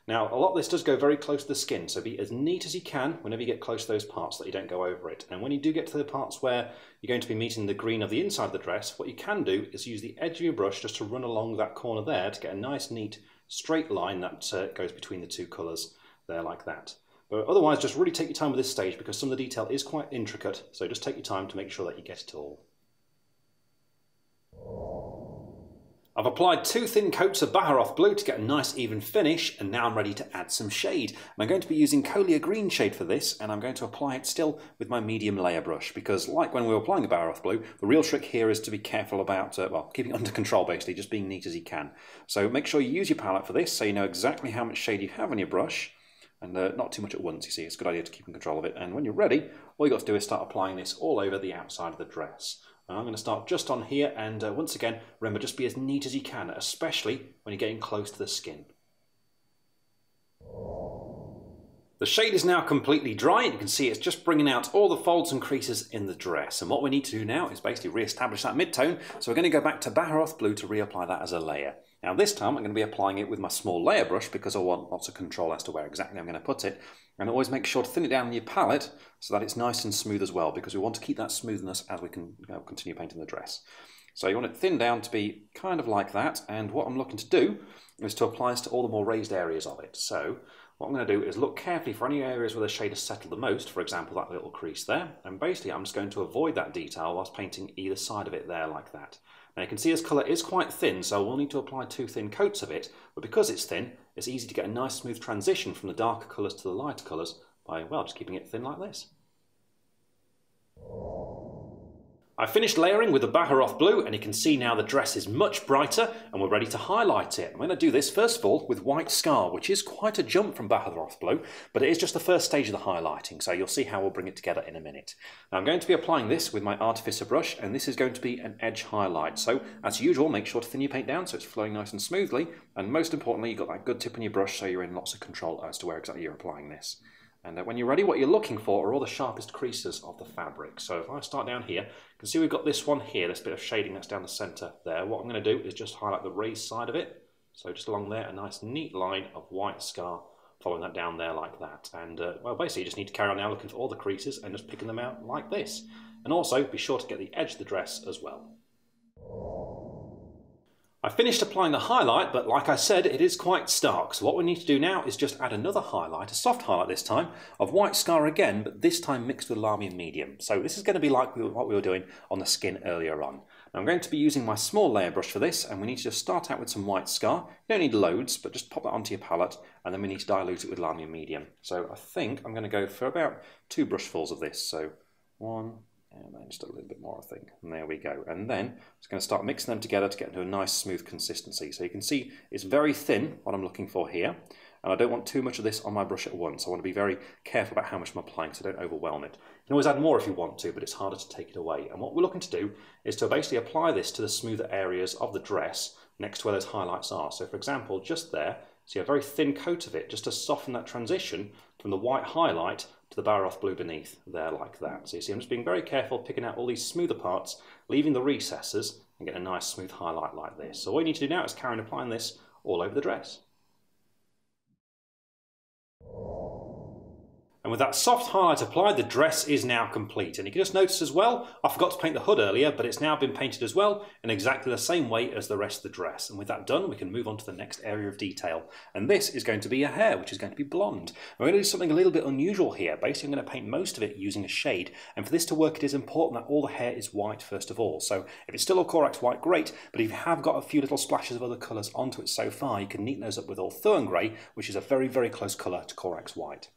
Speaker 1: Now, a lot of this does go very close to the skin, so be as neat as you can whenever you get close to those parts so that you don't go over it. And when you do get to the parts where you're going to be meeting the green of the inside of the dress, what you can do is use the edge of your brush just to run along that corner there to get a nice, neat, straight line that goes between the two colours there like that. But otherwise, just really take your time with this stage because some of the detail is quite intricate, so just take your time to make sure that you get it all. I've applied 2 thin coats of Baharoth Blue to get a nice even finish, and now I'm ready to add some shade. And I'm going to be using Colia Green shade for this, and I'm going to apply it still with my medium layer brush, because like when we were applying the Baharoth Blue, the real trick here is to be careful about, keeping it under control basically, just being neat as you can. So make sure you use your palette for this, so you know exactly how much shade you have on your brush, and not too much at once, you see, it's a good idea to keep in control of it. And when you're ready, all you've got to do is start applying this all over the outside of the dress. I'm going to start just on here, and once again, remember, just be as neat as you can, especially when you're getting close to the skin. The shade is now completely dry, and you can see it's just bringing out all the folds and creases in the dress. And what we need to do now is basically re-establish that mid-tone, so we're going to go back to Baharoth Blue to reapply that as a layer. Now this time I'm going to be applying it with my small layer brush because I want lots of control as to where exactly I'm going to put it. And always make sure to thin it down on your palette so that it's nice and smooth as well, because we want to keep that smoothness as we can continue painting the dress. So you want it thinned down to be kind of like that, and what I'm looking to do is to apply this to all the more raised areas of it. So what I'm going to do is look carefully for any areas where the shade has settled the most, for example that little crease there, and basically I'm just going to avoid that detail whilst painting either side of it there like that. Now you can see this colour is quite thin, so we'll need to apply 2 thin coats of it, but because it's thin, it's easy to get a nice smooth transition from the darker colours to the lighter colours by, well, just keeping it thin like this. I finished layering with the Baharoth Blue, and you can see now the dress is much brighter and we're ready to highlight it. I'm going to do this first of all with White Scar, which is quite a jump from Baharoth Blue, but it is just the first stage of the highlighting, so you'll see how we'll bring it together in a minute. Now I'm going to be applying this with my Artificer brush, and this is going to be an edge highlight. So as usual, make sure to thin your paint down so it's flowing nice and smoothly, and most importantly, you've got that good tip on your brush so you're in lots of control as to where exactly you're applying this. And when you're ready, what you're looking for are all the sharpest creases of the fabric. So if I start down here, you can see we've got this one here, this bit of shading that's down the centre there. What I'm going to do is just highlight the raised side of it. So just along there, a nice neat line of White Scar, following that down there like that. And well, basically you just need to carry on now looking for all the creases and just picking them out like this. And also be sure to get the edge of the dress as well. I finished applying the highlight, but like I said, it is quite stark. So what we need to do now is just add another highlight, a soft highlight this time, of White Scar again, but this time mixed with Lahmian Medium. So this is going to be like what we were doing on the skin earlier on. Now I'm going to be using my small layer brush for this, and we need to just start out with some White Scar. You don't need loads, but just pop that onto your palette, and then we need to dilute it with Lahmian Medium. So I think I'm going to go for about 2 brushfuls of this. So 1, and then just a little bit more, I think. And there we go. And then I'm just going to start mixing them together to get into a nice smooth consistency. So you can see it's very thin, what I'm looking for here. And I don't want too much of this on my brush at once. I want to be very careful about how much I'm applying so I don't overwhelm it. You can always add more if you want to, but it's harder to take it away. And what we're looking to do is to basically apply this to the smoother areas of the dress next to where those highlights are. So for example, just there, see a very thin coat of it, just to soften that transition from the white highlight to the Baharoth Blue beneath there like that. So you see I'm just being very careful, picking out all these smoother parts, leaving the recesses, and getting a nice smooth highlight like this. So all you need to do now is carry on applying this all over the dress. And with that soft highlight applied, the dress is now complete. And you can just notice as well, I forgot to paint the hood earlier, but it's now been painted as well in exactly the same way as the rest of the dress. And with that done, we can move on to the next area of detail. And this is going to be a hair, which is going to be blonde. We're going to do something a little bit unusual here. Basically, I'm going to paint most of it using a shade. And for this to work, it is important that all the hair is white first of all. So if it's still all Corax White, great. But if you have got a few little splashes of other colours onto it so far, you can neaten those up with Ulthuan Grey, which is a very, very close colour to Corax White.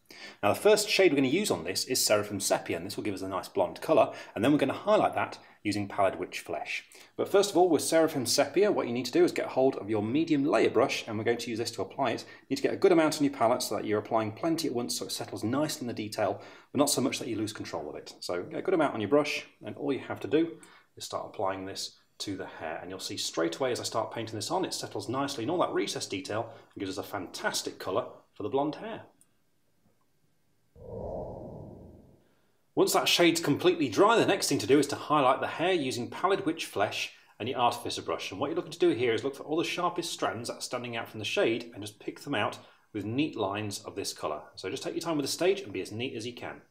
Speaker 1: Now the first shade we're going to use on this is Seraphim Sepia, and this will give us a nice blonde colour, and then we're going to highlight that using Pallid Wych Flesh. But first of all, with Seraphim Sepia, what you need to do is get hold of your medium layer brush, and we're going to use this to apply it. You need to get a good amount on your palette so that you're applying plenty at once so it settles nicely in the detail, but not so much that you lose control of it. So get a good amount on your brush, and all you have to do is start applying this to the hair, and you'll see straight away as I start painting this on, it settles nicely in all that recessed detail and gives us a fantastic colour for the blonde hair. Once that shade's completely dry, the next thing to do is to highlight the hair using Pallid Wych Flesh and your Artificer brush. And what you're looking to do here is look for all the sharpest strands that are standing out from the shade and just pick them out with neat lines of this colour. So just take your time with the stage and be as neat as you can.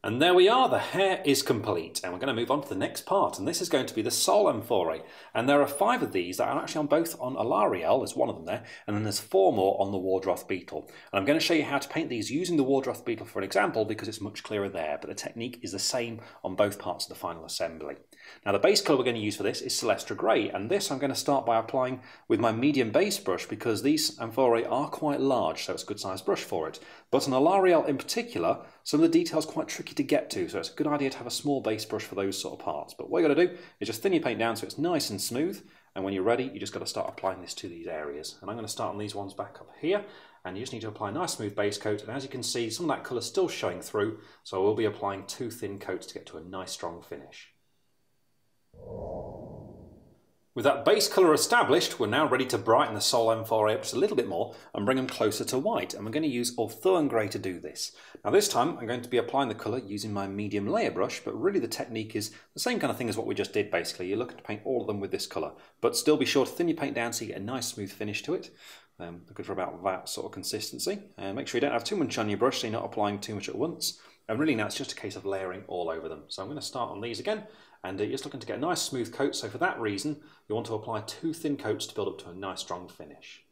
Speaker 1: And there we are, the hair is complete, and we're going to move on to the next part, and this is going to be the Sol Amphore. And there are 5 of these that are actually on both on Alarielle, there's one of them there, and then there's 4 more on the Wardroth Beetle. And I'm going to show you how to paint these using the Wardroth Beetle for an example because it's much clearer there, but the technique is the same on both parts of the final assembly. Now the base colour we're going to use for this is Celestra Grey, and this I'm going to start by applying with my medium base brush because these Amphore are quite large, so it's a good sized brush for it. But on Alarielle in particular, some of the details are quite tricky to get to, so it's a good idea to have a small base brush for those sort of parts. But what you've got to do is just thin your paint down so it's nice and smooth, and when you're ready, you just got to start applying this to these areas. And I'm going to start on these ones back up here, and you just need to apply a nice smooth base coat, and as you can see, some of that colour is still showing through, so I will be applying 2 thin coats to get to a nice strong finish. With that base colour established, we're now ready to brighten the Sol Amphore up just a little bit more and bring them closer to white, and we're going to use Ulthuan Grey to do this. Now this time I'm going to be applying the colour using my medium layer brush, but really the technique is the same kind of thing as what we just did basically. You're looking to paint all of them with this colour, but still be sure to thin your paint down so you get a nice smooth finish to it. Looking for about that sort of consistency. And make sure you don't have too much on your brush so you're not applying too much at once. And really now it's just a case of layering all over them. So I'm going to start on these again, and you're just looking to get a nice smooth coat, so for that reason you want to apply 2 thin coats to build up to a nice strong finish.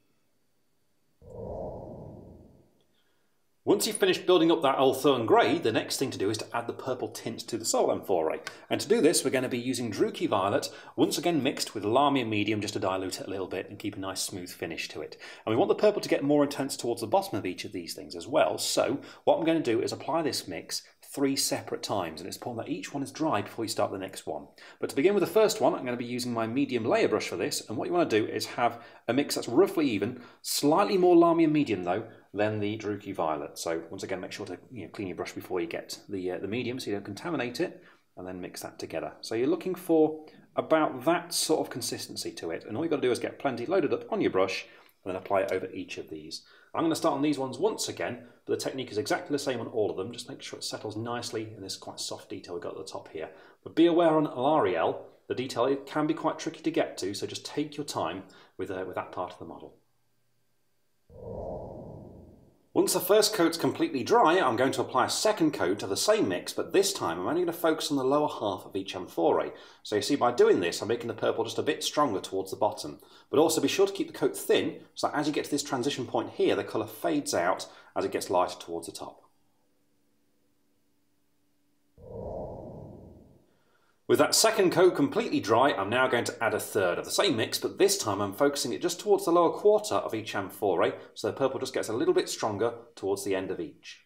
Speaker 1: Once you've finished building up that Ulthuan Grey, the next thing to do is to add the purple tint to the Sol Amphore. And to do this we're going to be using Druchii Violet, once again mixed with Lahmian Medium just to dilute it a little bit and keep a nice smooth finish to it. And we want the purple to get more intense towards the bottom of each of these things as well, so what I'm going to do is apply this mix 3 separate times, and it's important that each one is dry before you start the next one. But to begin with the first one, I'm going to be using my medium layer brush for this, and what you want to do is have a mix that's roughly even, slightly more Lahmian Medium though than the Druchii Violet. So once again, make sure to clean your brush before you get the medium so you don't contaminate it, and then mix that together. So you're looking for about that sort of consistency to it, and all you've got to do is get plenty loaded up on your brush and then apply it over each of these. I'm going to start on these ones once again, but the technique is exactly the same on all of them. Just make sure it settles nicely in this quite soft detail we've got at the top here. But be aware on Alarielle, the detail it can be quite tricky to get to, so just take your time with that part of the model. Once the first coat's completely dry, I'm going to apply a second coat of the same mix, but this time I'm only going to focus on the lower half of each amphore. So you see, by doing this, I'm making the purple just a bit stronger towards the bottom. But also be sure to keep the coat thin, so that as you get to this transition point here, the colour fades out as it gets lighter towards the top. With that second coat completely dry, I'm now going to add a third of the same mix, but this time I'm focusing it just towards the lower quarter of each amphore, so the purple just gets a little bit stronger towards the end of each.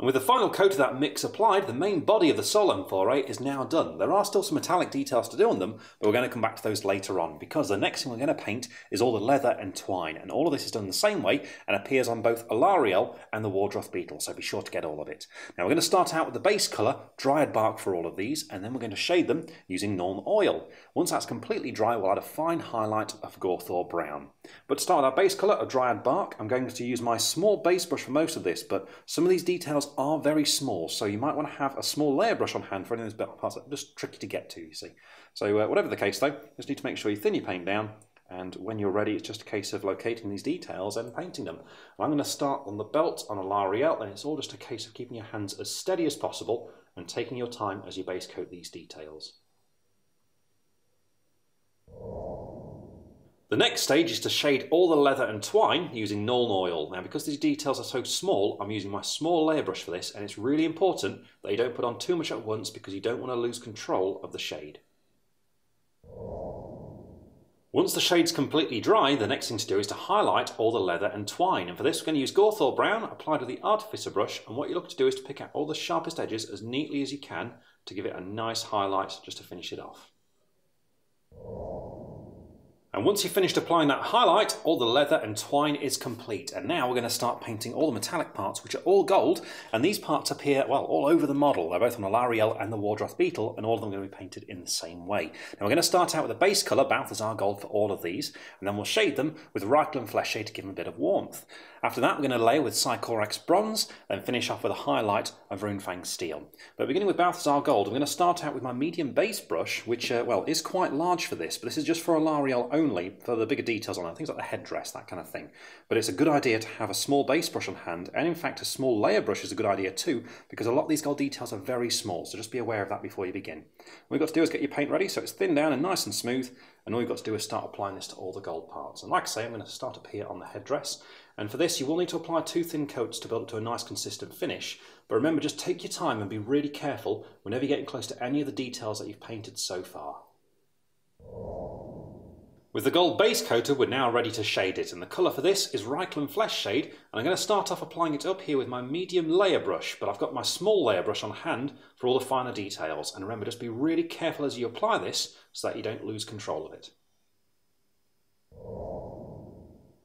Speaker 1: And with the final coat of that mix applied, the main body of the Sol Amphore is now done. There are still some metallic details to do on them, but we're going to come back to those later on, because the next thing we're going to paint is all the leather and twine, and all of this is done the same way and appears on both Alarielle and the Wardroth Beetle, so be sure to get all of it. Now we're going to start out with the base colour, Dryad Bark for all of these, and then we're going to shade them using Nuln Oil. Once that's completely dry, we'll add a fine highlight of Gawthor Brown. But to start with our base colour of Dryad Bark, I'm going to use my small base brush for most of this, but some of these details are very small, so you might want to have a small layer brush on hand for any of those parts that are just tricky to get to, you see. So whatever the case though, just need to make sure you thin your paint down, and when you're ready it's just a case of locating these details and painting them. And I'm going to start on the belt on Alarielle, and it's all just a case of keeping your hands as steady as possible and taking your time as you base coat these details. The next stage is to shade all the leather and twine using Nuln Oil. Now because these details are so small, I'm using my small layer brush for this, and it's really important that you don't put on too much at once because you don't want to lose control of the shade. Once the shade's completely dry, the next thing to do is to highlight all the leather and twine. And for this, we're going to use Gawthorpe Brown applied with the Artificer brush. And what you look to do is to pick out all the sharpest edges as neatly as you can to give it a nice highlight just to finish it off. And once you've finished applying that highlight, all the leather and twine is complete. And now we're going to start painting all the metallic parts, which are all gold. And these parts appear, well, all over the model. They're both on the Lariel and the Wardroth Beetle, and all of them are going to be painted in the same way. Now we're going to start out with a base colour, Balthazar Gold, for all of these. And then we'll shade them with Reikland Flesh Shade to give them a bit of warmth. After that, we're going to layer with Sycorax Bronze, then finish off with a highlight of Runefang Steel. But beginning with Balthazar Gold, I'm going to start out with my medium base brush, which, well, is quite large for this, but this is just for a Lariel only, for the bigger details on it, things like the headdress, that kind of thing. But it's a good idea to have a small base brush on hand, and in fact a small layer brush is a good idea too, because a lot of these gold details are very small, so just be aware of that before you begin. What you've got to do is get your paint ready so it's thinned down and nice and smooth, and all you've got to do is start applying this to all the gold parts. And like I say, I'm going to start up here on the headdress, and for this you will need to apply 2 thin coats to build up to a nice consistent finish, but remember, just take your time and be really careful whenever you're getting close to any of the details that you've painted so far. With the gold base coated, we're now ready to shade it, and the colour for this is Reikland Flesh Shade, and I'm going to start off applying it up here with my medium layer brush, but I've got my small layer brush on hand for all the finer details, and remember, just be really careful as you apply this so that you don't lose control of it.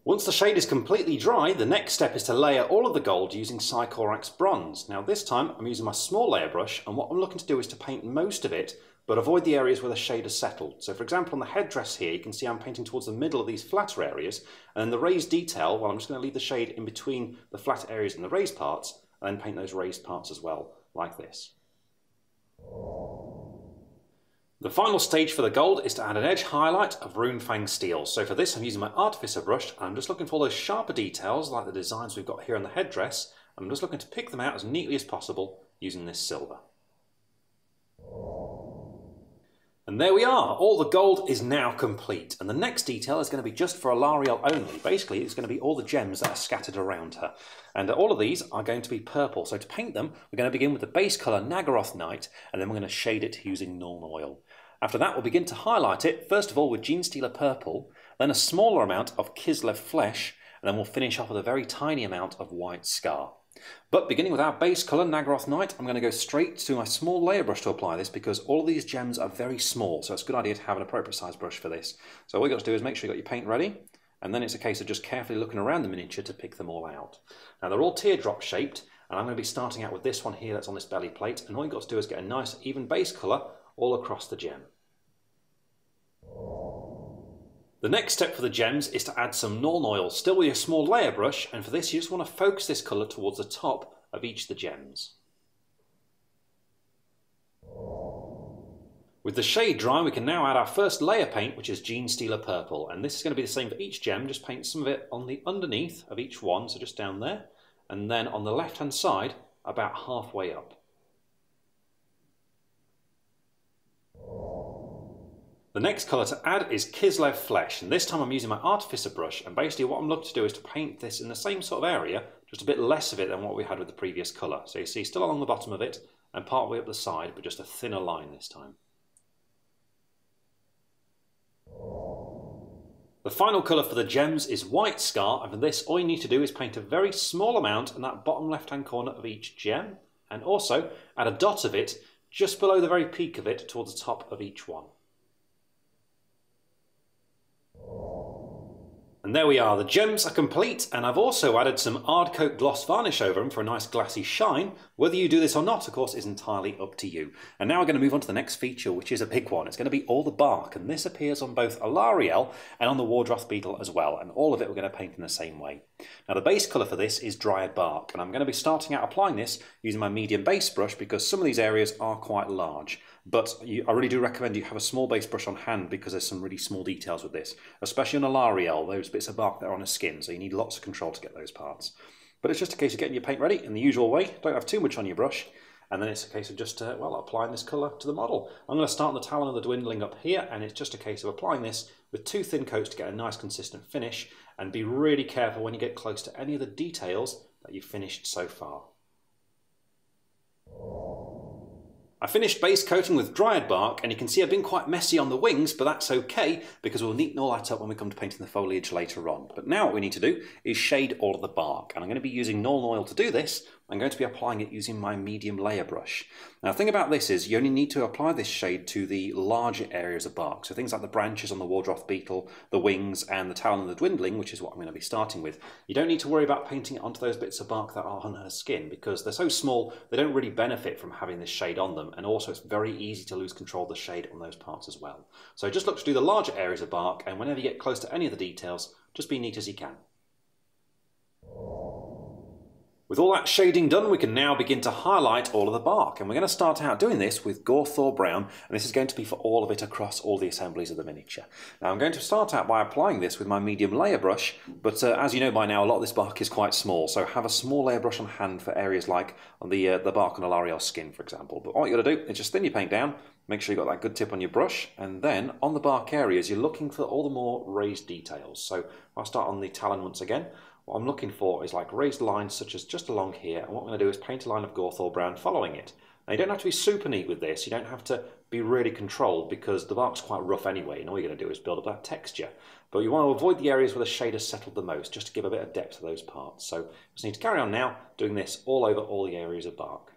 Speaker 1: Once the shade is completely dry, the next step is to layer all of the gold using Sycorax Bronze. Now this time I'm using my small layer brush, and what I'm looking to do is to paint most of it, but avoid the areas where the shade has settled. So for example, on the headdress here, you can see I'm painting towards the middle of these flatter areas, and then the raised detail, well, I'm just going to leave the shade in between the flat areas and the raised parts, and then paint those raised parts as well, like this. The final stage for the gold is to add an edge highlight of Runefang Steel. So for this I'm using my Artificer brush, and I'm just looking for those sharper details like the designs we've got here on the headdress. I'm just looking to pick them out as neatly as possible using this silver. And there we are, all the gold is now complete, and the next detail is going to be just for Alarielle only. Basically it's going to be all the gems that are scattered around her, and all of these are going to be purple. So to paint them, we're going to begin with the base colour Naggaroth Night, and then we're going to shade it using Nuln Oil. After that we'll begin to highlight it, first of all with Genestealer Purple, then a smaller amount of Kislev Flesh, and then we'll finish off with a very tiny amount of White Scar. But beginning with our base colour, Naggaroth Night, I'm going to go straight to my small layer brush to apply this, because all of these gems are very small, so it's a good idea to have an appropriate size brush for this. So all you've got to do is make sure you've got your paint ready, and then it's a case of just carefully looking around the miniature to pick them all out. Now they're all teardrop shaped, and I'm going to be starting out with this one here that's on this belly plate, and all you've got to do is get a nice even base colour all across the gem. The next step for the gems is to add some Nuln Oil, still with your small layer brush, and for this you just want to focus this colour towards the top of each of the gems. With the shade dry, we can now add our first layer paint, which is Genestealer Purple, and this is going to be the same for each gem. Just paint some of it on the underneath of each one, so just down there, and then on the left hand side about halfway up. The next colour to add is Kislev Flesh, and this time I'm using my Artificer brush, and basically what I'm looking to do is to paint this in the same sort of area, just a bit less of it than what we had with the previous colour. So you see still along the bottom of it and part way up the side, but just a thinner line this time. The final colour for the gems is White Scar, and for this all you need to do is paint a very small amount in that bottom left hand corner of each gem, and also add a dot of it just below the very peak of it towards the top of each one. And there we are, the gems are complete, and I've also added some Ardcoat gloss varnish over them for a nice glassy shine. Whether you do this or not, of course, is entirely up to you. And now we're going to move on to the next feature, which is a big one. It's going to be all the bark, and this appears on both Alarielle and on the Wardroth Beetle as well, and all of it we're going to paint in the same way. Now the base colour for this is Dryad Bark, and I'm going to be starting out applying this using my medium base brush because some of these areas are quite large. But I really do recommend you have a small base brush on hand because there's some really small details with this, especially on Alarielle, those bits of bark that are on her skin, so you need lots of control to get those parts. But it's just a case of getting your paint ready in the usual way. Don't have too much on your brush, and then it's a case of just well, applying this colour to the model. I'm going to start on the talon of the dwindling up here, and it's just a case of applying this with 2 thin coats to get a nice consistent finish, and be really careful when you get close to any of the details that you've finished so far. I finished base coating with dried bark, and you can see I've been quite messy on the wings, but that's okay because we'll neaten all that up when we come to painting the foliage later on. But now what we need to do is shade all of the bark, and I'm going to be using Nuln Oil to do this. I'm going to be applying it using my medium layer brush. Now the thing about this is you only need to apply this shade to the larger areas of bark, so things like the branches on the Wardroth beetle, the wings and the talon and the dwindling, which is what I'm going to be starting with. You don't need to worry about painting it onto those bits of bark that are on her skin because they're so small they don't really benefit from having this shade on them, and also it's very easy to lose control of the shade on those parts as well. So just look to do the larger areas of bark, and whenever you get close to any of the details, just be neat as you can. With all that shading done, we can now begin to highlight all of the bark, and we're going to start out doing this with Gawthor Brown, and this is going to be for all of it across all the assemblies of the miniature. Now I'm going to start out by applying this with my medium layer brush, but as you know by now, a lot of this bark is quite small, so have a small layer brush on hand for areas like on the bark on Alarielle's skin, for example. But what you got to do is just thin your paint down, make sure you've got that good tip on your brush, and then on the bark areas you're looking for all the more raised details. So I'll start on the talon once again. What I'm looking for is like raised lines such as just along here, and what I'm going to do is paint a line of Gawthor Brown following it. Now you don't have to be super neat with this, you don't have to be really controlled because the bark's quite rough anyway, and all you're going to do is build up that texture. But you want to avoid the areas where the shade has settled the most, just to give a bit of depth to those parts. So you just need to carry on now doing this all over all the areas of bark.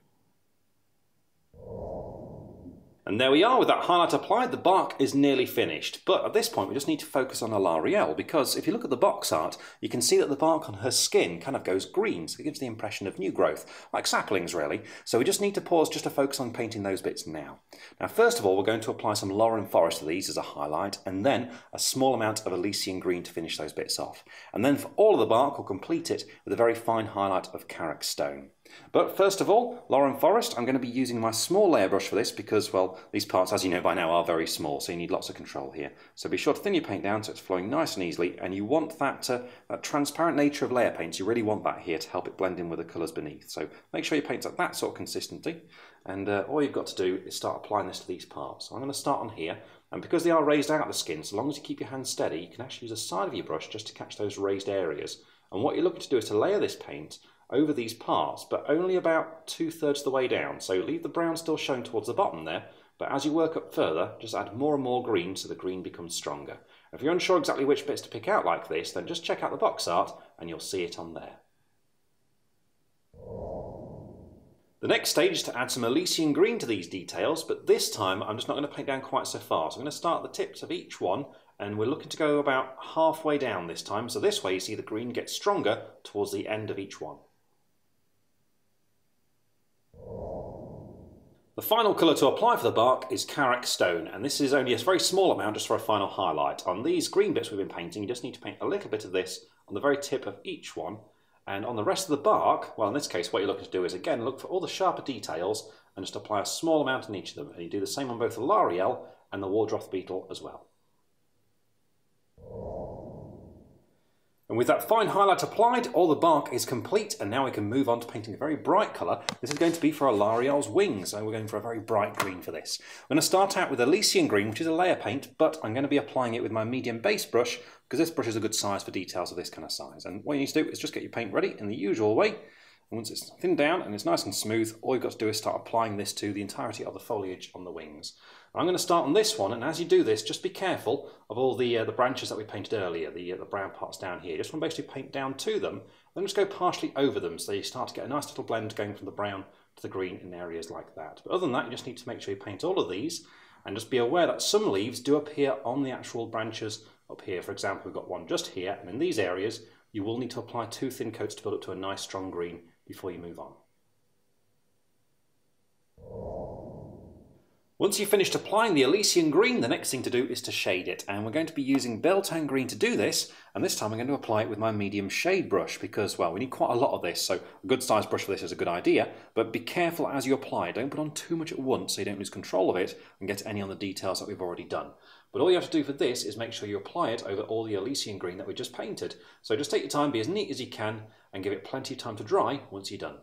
Speaker 1: And there we are, with that highlight applied, the bark is nearly finished. But at this point we just need to focus on Alarielle, because if you look at the box art, you can see that the bark on her skin kind of goes green, so it gives the impression of new growth, like saplings really. So we just need to pause just to focus on painting those bits now. Now first of all, we're going to apply some Loren Forest to these as a highlight, and then a small amount of Elysian Green to finish those bits off. And then for all of the bark, we'll complete it with a very fine highlight of Karak Stone. But first of all, Loren Forest, I'm going to be using my small layer brush for this because, well, these parts, as you know by now, are very small, so you need lots of control here. So be sure to thin your paint down so it's flowing nice and easily, and you want that transparent nature of layer paints, you really want that here to help it blend in with the colours beneath. So make sure your paint's at that sort of consistency, and all you've got to do is start applying this to these parts. So I'm going to start on here, and because they are raised out of the skin, so long as you keep your hand steady, you can actually use the side of your brush just to catch those raised areas. And what you're looking to do is to layer this paint over these parts, but only about 2/3 of the way down. So leave the brown still showing towards the bottom there, but as you work up further, just add more and more green so the green becomes stronger. If you're unsure exactly which bits to pick out like this, then just check out the box art and you'll see it on there. The next stage is to add some Elysian Green to these details, but this time I'm just not going to paint down quite so far. So I'm going to start at the tips of each one, and we're looking to go about halfway down this time. So this way you see the green gets stronger towards the end of each one. The final colour to apply for the bark is Karak Stone, and this is only a very small amount just for a final highlight. On these green bits we've been painting, you just need to paint a little bit of this on the very tip of each one, and on the rest of the bark, well in this case what you're looking to do is again look for all the sharper details and just apply a small amount on each of them, and you do the same on both the Alarielle and the Wardroth beetle as well. And with that fine highlight applied, all the bark is complete, and now we can move on to painting a very bright colour. This is going to be for Alarielle's wings, so we're going for a very bright green for this. I'm going to start out with Elysian Green, which is a layer paint, but I'm going to be applying it with my medium base brush, because this brush is a good size for details of this kind of size. And what you need to do is just get your paint ready in the usual way, and once it's thinned down and it's nice and smooth, all you've got to do is start applying this to the entirety of the foliage on the wings. I'm going to start on this one, and as you do this, just be careful of all the branches that we painted earlier, the brown parts down here. Just want to basically paint down to them, then just go partially over them, so you start to get a nice little blend going from the brown to the green in areas like that. But other than that, you just need to make sure you paint all of these, and just be aware that some leaves do appear on the actual branches up here. For example, we've got one just here, and in these areas, you will need to apply 2 thin coats to build up to a nice strong green before you move on. Once you've finished applying the Elysian Green, the next thing to do is to shade it, and we're going to be using Beltane Green to do this, and this time I'm going to apply it with my medium shade brush because, well, we need quite a lot of this, so a good sized brush for this is a good idea, but be careful as you apply. Don't put on too much at once so you don't lose control of it and get any on the details that we've already done. But all you have to do for this is make sure you apply it over all the Elysian Green that we just painted. So just take your time, be as neat as you can, and give it plenty of time to dry once you're done.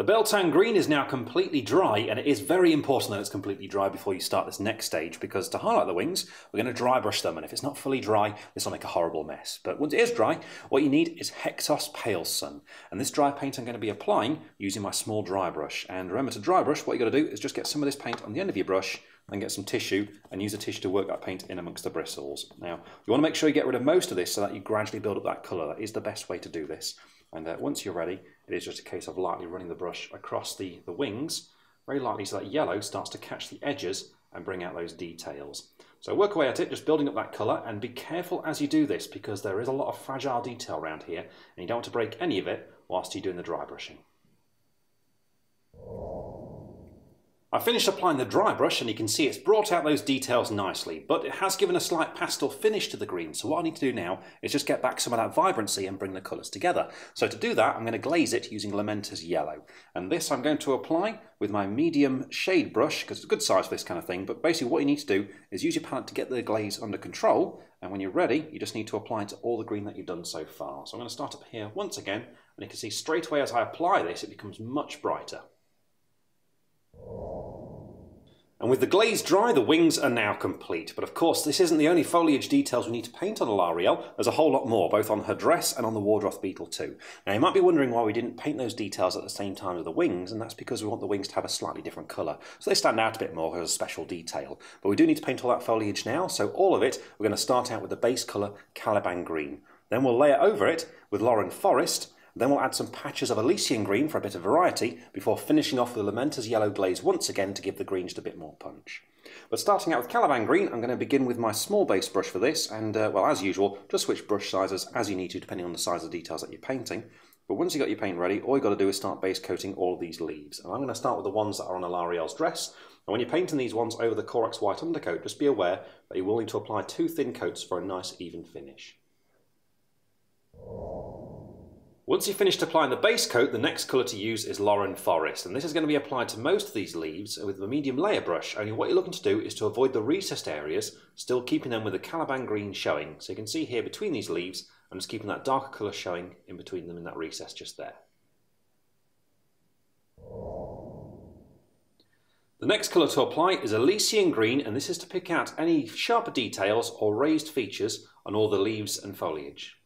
Speaker 1: The Beltane green is now completely dry, and it is very important that it's completely dry before you start this next stage, because to highlight the wings, we're going to dry brush them, and if it's not fully dry, this will make a horrible mess. But once it is dry, what you need is Hektos Pale Sun, and this dry paint I'm going to be applying using my small dry brush. And remember, to dry brush, what you got to do is just get some of this paint on the end of your brush, then get some tissue and use the tissue to work that paint in amongst the bristles. Now, you want to make sure you get rid of most of this so that you gradually build up that colour. That is the best way to do this. And once you're ready, it is just a case of lightly running the brush across the wings, very lightly, so that yellow starts to catch the edges and bring out those details. So work away at it, just building up that colour, and be careful as you do this, because there is a lot of fragile detail around here, and you don't want to break any of it whilst you're doing the dry brushing. I finished applying the dry brush, and you can see it's brought out those details nicely, but it has given a slight pastel finish to the green. So what I need to do now is just get back some of that vibrancy and bring the colours together. So to do that, I'm going to glaze it using Lamentis Yellow. And this I'm going to apply with my medium shade brush, because it's a good size for this kind of thing. But basically what you need to do is use your palette to get the glaze under control. And when you're ready, you just need to apply it to all the green that you've done so far. So I'm going to start up here once again, and you can see straight away as I apply this, it becomes much brighter. And with the glaze dry, the wings are now complete. But of course, this isn't the only foliage details we need to paint on Alarielle. There's a whole lot more, both on her dress and on the Wardroth beetle too. Now, you might be wondering why we didn't paint those details at the same time as the wings, and that's because we want the wings to have a slightly different colour. So they stand out a bit more as a special detail. But we do need to paint all that foliage now, so all of it, we're going to start out with the base colour Caliban Green. Then we'll layer over it with Loren Forest. Then we'll add some patches of Elysian green for a bit of variety, before finishing off with Lamentis Yellow glaze once again to give the green just a bit more punch. But starting out with Caliban Green, I'm going to begin with my small base brush for this, and well, as usual, just switch brush sizes as you need to, depending on the size of the details that you're painting. But once you've got your paint ready, all you've got to do is start base coating all of these leaves. And I'm going to start with the ones that are on Alarielle's dress. And when you're painting these ones over the Corax white undercoat, just be aware that you will need to apply 2 thin coats for a nice even finish. Once you've finished applying the base coat, the next colour to use is Loren Forest, and this is going to be applied to most of these leaves with the medium layer brush, only what you're looking to do is to avoid the recessed areas, still keeping them with the Caliban Green showing. So you can see here between these leaves, I'm just keeping that darker colour showing in between them in that recess just there. The next colour to apply is Elysian Green, and this is to pick out any sharper details or raised features on all the leaves and foliage.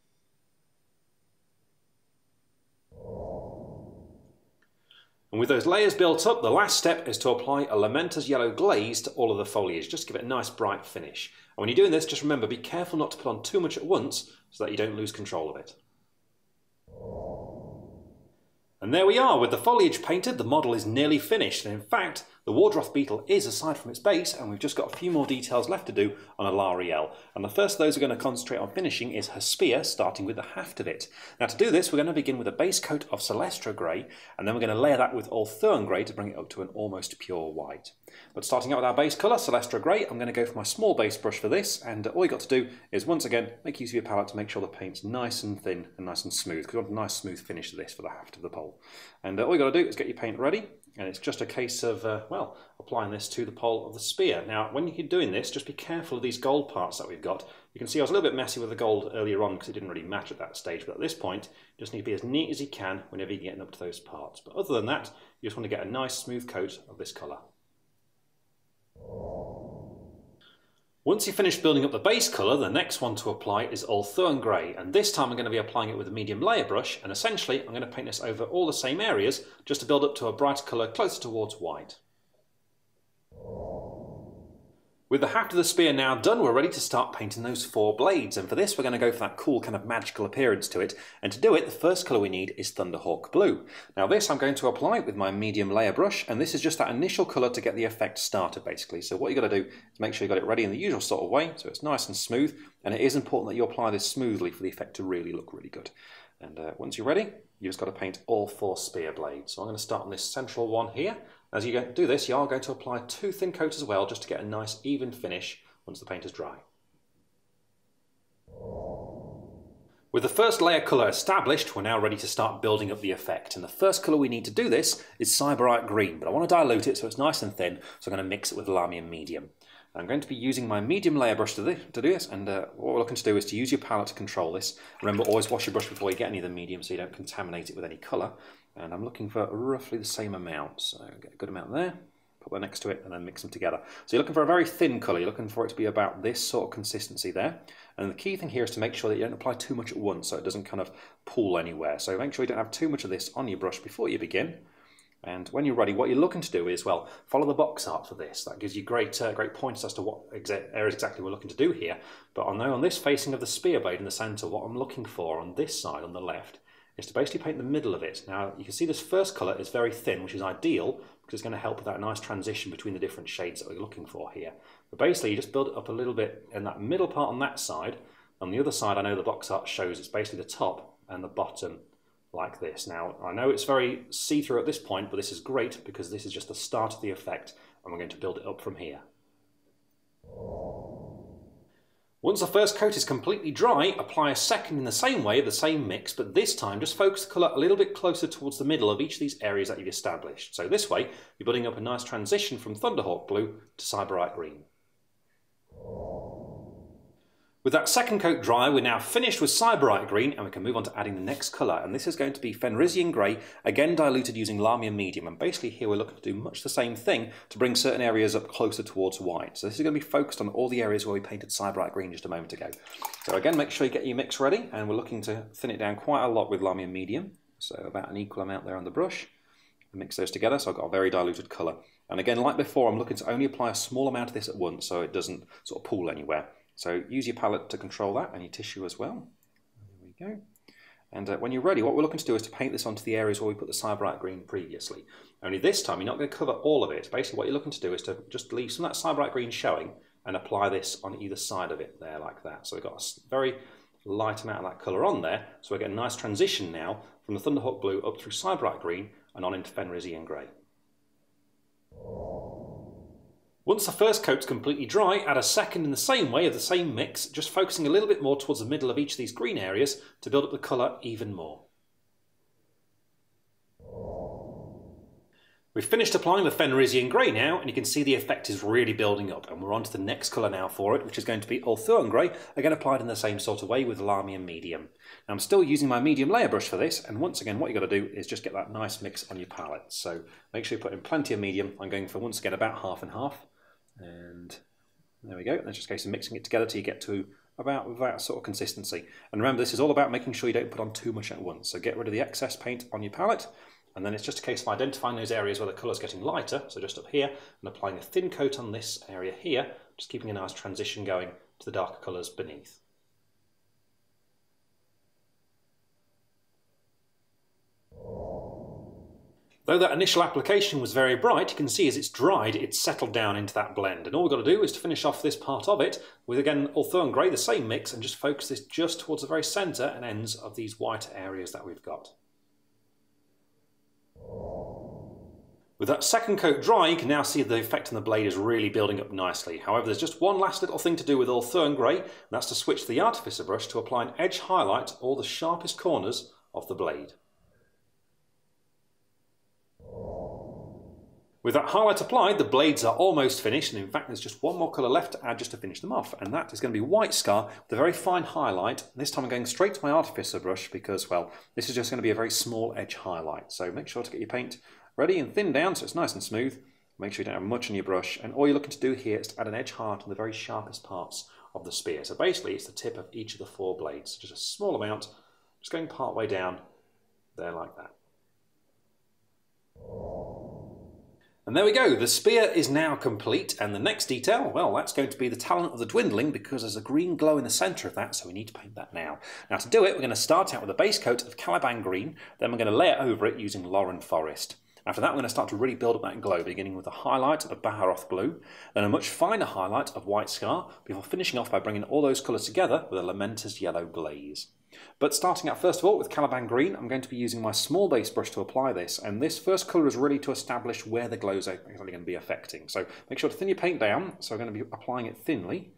Speaker 1: And with those layers built up, the last step is to apply a Lamentis Yellow glaze to all of the foliage, just to give it a nice bright finish. And when you're doing this, just remember, be careful not to put on too much at once so that you don't lose control of it. And there we are, with the foliage painted, the model is nearly finished. And in fact, the Wardroth beetle is, aside from its base, and we've just got a few more details left to do on Alarielle. And the first of those we're going to concentrate on finishing is her spear, starting with the haft of it. Now to do this, we're going to begin with a base coat of Celestra Grey, and then we're going to layer that with Ulthuan Grey to bring it up to an almost pure white. But starting out with our base colour, Celestra Grey, I'm going to go for my small base brush for this, and all you got to do is, once again, make use of your palette to make sure the paint's nice and thin and nice and smooth, because we want a nice smooth finish to this for the haft of the pole. And all you got to do is get your paint ready, and it's just a case of, well, applying this to the pole of the spear. Now, when you're doing this, just be careful of these gold parts that we've got. You can see I was a little bit messy with the gold earlier on because it didn't really match at that stage, but at this point, you just need to be as neat as you can whenever you're getting up to those parts. But other than that, you just want to get a nice smooth coat of this colour. Once you've finished building up the base colour, the next one to apply is Ulthuan Grey, and this time I'm going to be applying it with a medium layer brush, and essentially I'm going to paint this over all the same areas just to build up to a brighter colour closer towards white. With the haft of the spear now done, we're ready to start painting those 4 blades, and for this we're going to go for that cool kind of magical appearance to it, and to do it the first colour we need is Thunderhawk Blue. Now this I'm going to apply with my medium layer brush, and this is just that initial colour to get the effect started basically. So what you've got to do is make sure you've got it ready in the usual sort of way, so it's nice and smooth, and it is important that you apply this smoothly for the effect to really look really good. And once you're ready, you've just got to paint all 4 spear blades. So I'm going to start on this central one here. As you do this, you are going to apply 2 thin coats as well, just to get a nice even finish once the paint is dry. With the first layer colour established, we're now ready to start building up the effect. And the first colour we need to do this is Sybarite Green, but I want to dilute it so it's nice and thin, so I'm going to mix it with Lahmian Medium. I'm going to be using my medium layer brush to do this, and what we're looking to do is to use your palette to control this. Remember, always wash your brush before you get any of the medium so you don't contaminate it with any colour. And I'm looking for roughly the same amount, so get a good amount there, put that next to it, and then mix them together. So you're looking for a very thin colour, you're looking for it to be about this sort of consistency there. And the key thing here is to make sure that you don't apply too much at once so it doesn't kind of pool anywhere. So make sure you don't have too much of this on your brush before you begin. And when you're ready, what you're looking to do is, well, follow the box art for this. That gives you great pointers as to what areas exactly we're looking to do here. But I know on this facing of the spear blade in the centre, what I'm looking for on this side, on the left, is to basically paint the middle of it. Now, you can see this first colour is very thin, which is ideal, because it's going to help with that nice transition between the different shades that we're looking for here. But basically, you just build it up a little bit in that middle part on that side. On the other side, I know the box art shows it's basically the top and the bottom, like this. Now, I know it's very see-through at this point, but this is great because this is just the start of the effect, and we're going to build it up from here. Once the first coat is completely dry, apply a second in the same way, the same mix, but this time just focus the colour a little bit closer towards the middle of each of these areas that you've established. So this way, you're building up a nice transition from Thunderhawk Blue to Sybarite Green. With that second coat dry, we're now finished with Sybarite Green, and we can move on to adding the next colour. And this is going to be Fenrisian Grey, again diluted using Lahmian Medium. And basically here we're looking to do much the same thing to bring certain areas up closer towards white. So this is going to be focused on all the areas where we painted Sybarite Green just a moment ago. So again, make sure you get your mix ready, and we're looking to thin it down quite a lot with Lahmian Medium. So about an equal amount there on the brush. And mix those together, so I've got a very diluted colour. And again, like before, I'm looking to only apply a small amount of this at once so it doesn't sort of pool anywhere. So use your palette to control that, and your tissue as well. There we go. And when you're ready, what we're looking to do is to paint this onto the areas where we put the Sybarite Green previously. Only this time, you're not going to cover all of it. Basically, what you're looking to do is to just leave some of that Sybarite Green showing and apply this on either side of it there, like that. So we've got a very light amount of that colour on there. So we're getting a nice transition now from the Thunderhawk Blue up through Sybarite Green and on into Fenrisian Grey. Once the first coat's completely dry, add a second in the same way of the same mix, just focusing a little bit more towards the middle of each of these green areas to build up the colour even more. We've finished applying the Fenrisian Grey now, and you can see the effect is really building up, and we're on to the next colour now for it, which is going to be Ulthuan Grey, again applied in the same sort of way with Lahmian Medium. Now I'm still using my medium layer brush for this, and once again what you've got to do is just get that nice mix on your palette. So make sure you put in plenty of medium. I'm going for, once again, about half and half. And there we go. That's just a case of mixing it together till you get to about that sort of consistency. And remember, this is all about making sure you don't put on too much at once. So get rid of the excess paint on your palette, and then it's just a case of identifying those areas where the colour's getting lighter, so just up here, and applying a thin coat on this area here, just keeping a nice transition going to the darker colours beneath. Though that initial application was very bright, you can see as it's dried, it's settled down into that blend. And all we've got to do is to finish off this part of it with, again, Ulthuan Grey, the same mix, and just focus this just towards the very centre and ends of these white areas that we've got. With that second coat dry, you can now see the effect on the blade is really building up nicely. However, there's just one last little thing to do with Ulthuan Grey, and that's to switch to the Artificer brush to apply an edge highlight to all the sharpest corners of the blade. With that highlight applied, the blades are almost finished, and in fact there's just one more colour left to add just to finish them off, and that is going to be White Scar with a very fine highlight. This time I'm going straight to my Artificer brush because, well, this is just going to be a very small edge highlight. So make sure to get your paint ready and thin down so it's nice and smooth. Make sure you don't have much on your brush, and all you're looking to do here is to add an edge highlight on the very sharpest parts of the spear. So basically it's the tip of each of the 4 blades, so just a small amount, just going part way down there like that. And there we go, the spear is now complete, and the next detail, well, that's going to be the Talon of the Dwindling, because there's a green glow in the centre of that, so we need to paint that now. Now to do it, we're going to start out with a base coat of Caliban Green, then we're going to layer over it using Loren Forest. After that, we're going to start to really build up that glow, beginning with a highlight of Baharroth Blue, then a much finer highlight of White Scar, before finishing off by bringing all those colours together with a Lamenter's Yellow glaze. But starting out first of all with Caliban Green, I'm going to be using my small base brush to apply this, and this first colour is really to establish where the glow is actually going to be affecting. So make sure to thin your paint down, so I'm going to be applying it thinly,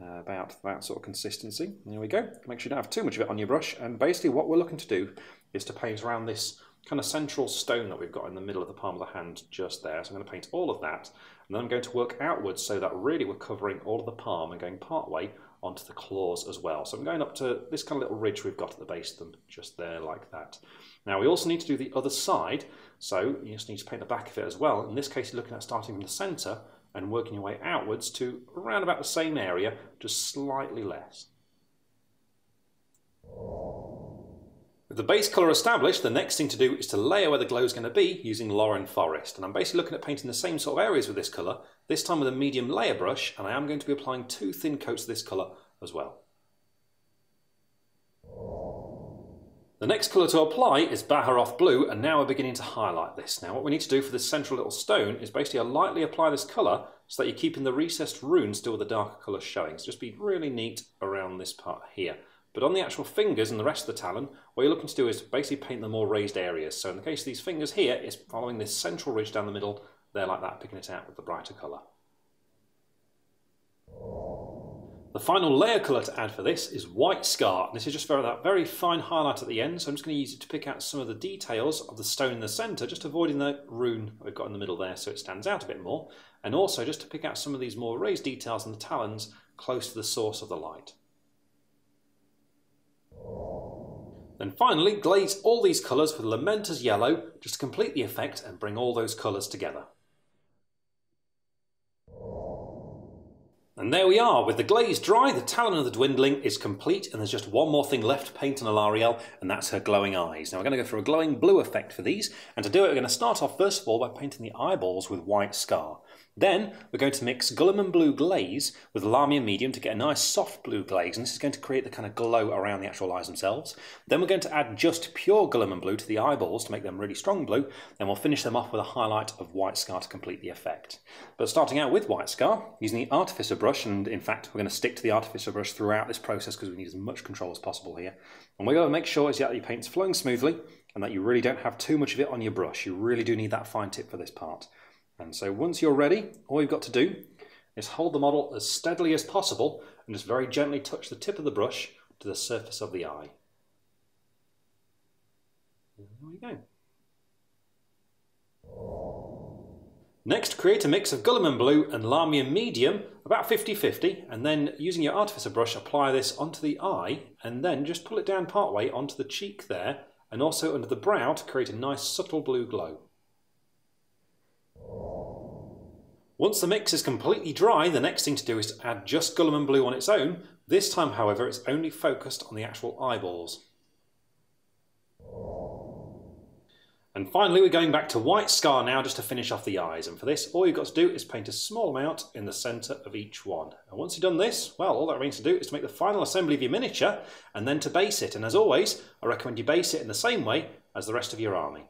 Speaker 1: about that sort of consistency. There we go. Make sure you don't have too much of it on your brush, and basically what we're looking to do is to paint around this kind of central stone that we've got in the middle of the palm of the hand just there. So I'm going to paint all of that, and then I'm going to work outwards so that really we're covering all of the palm and going part way onto the claws as well. So I'm going up to this kind of little ridge we've got at the base of them, just there like that. Now we also need to do the other side, so you just need to paint the back of it as well. In this case, you're looking at starting from the centre and working your way outwards to around about the same area, just slightly less. With the base colour established, the next thing to do is to layer where the glow is going to be using Loren Forest. And I'm basically looking at painting the same sort of areas with this colour, this time with a medium layer brush, and I am going to be applying 2 thin coats of this colour as well. The next colour to apply is Baharroth Blue, and now we're beginning to highlight this. Now what we need to do for this central little stone is basically lightly apply this colour so that you're keeping the recessed runes still with the darker colour showing. So just be really neat around this part here. But on the actual fingers and the rest of the talon, what you're looking to do is basically paint the more raised areas. So in the case of these fingers here, it's following this central ridge down the middle, there like that, picking it out with the brighter colour. The final layer colour to add for this is White Scar. This is just for that very fine highlight at the end, so I'm just going to use it to pick out some of the details of the stone in the centre, just avoiding the rune we've got in the middle there so it stands out a bit more, and also just to pick out some of these more raised details in the talons close to the source of the light. Then finally, glaze all these colours with Lamenter's Yellow just to complete the effect and bring all those colours together. And there we are, with the glaze dry, the Talon of the Dwindling is complete, and there's just one more thing left to paint on Alarielle, and that's her glowing eyes. Now we're going to go for a glowing blue effect for these, and to do it we're going to start off first of all by painting the eyeballs with White Scar. Then we're going to mix Guilliman Blue glaze with Lahmian Medium to get a nice soft blue glaze, and this is going to create the kind of glow around the actual eyes themselves. Then we're going to add just pure Guilliman Blue to the eyeballs to make them really strong blue, and we'll finish them off with a highlight of White Scar to complete the effect. But starting out with White Scar, using the Artificer brush, and in fact we're going to stick to the Artificer brush throughout this process because we need as much control as possible here. And we're going to make sure that your paint's flowing smoothly and that you really don't have too much of it on your brush. You really do need that fine tip for this part. And so once you're ready, all you've got to do is hold the model as steadily as possible and just very gently touch the tip of the brush to the surface of the eye. And there we go. Next, create a mix of Guilliman Blue and Lahmian Medium, about 50-50, and then using your Artificer brush, apply this onto the eye, and then just pull it down partway onto the cheek there, and also under the brow to create a nice subtle blue glow. Once the mix is completely dry, the next thing to do is to add just Guilliman Blue on its own. This time, however, it's only focused on the actual eyeballs. And finally, we're going back to White Scar now just to finish off the eyes. And for this, all you've got to do is paint a small amount in the centre of each one. And once you've done this, well, all that remains to do is to make the final assembly of your miniature and then to base it. And as always, I recommend you base it in the same way as the rest of your army.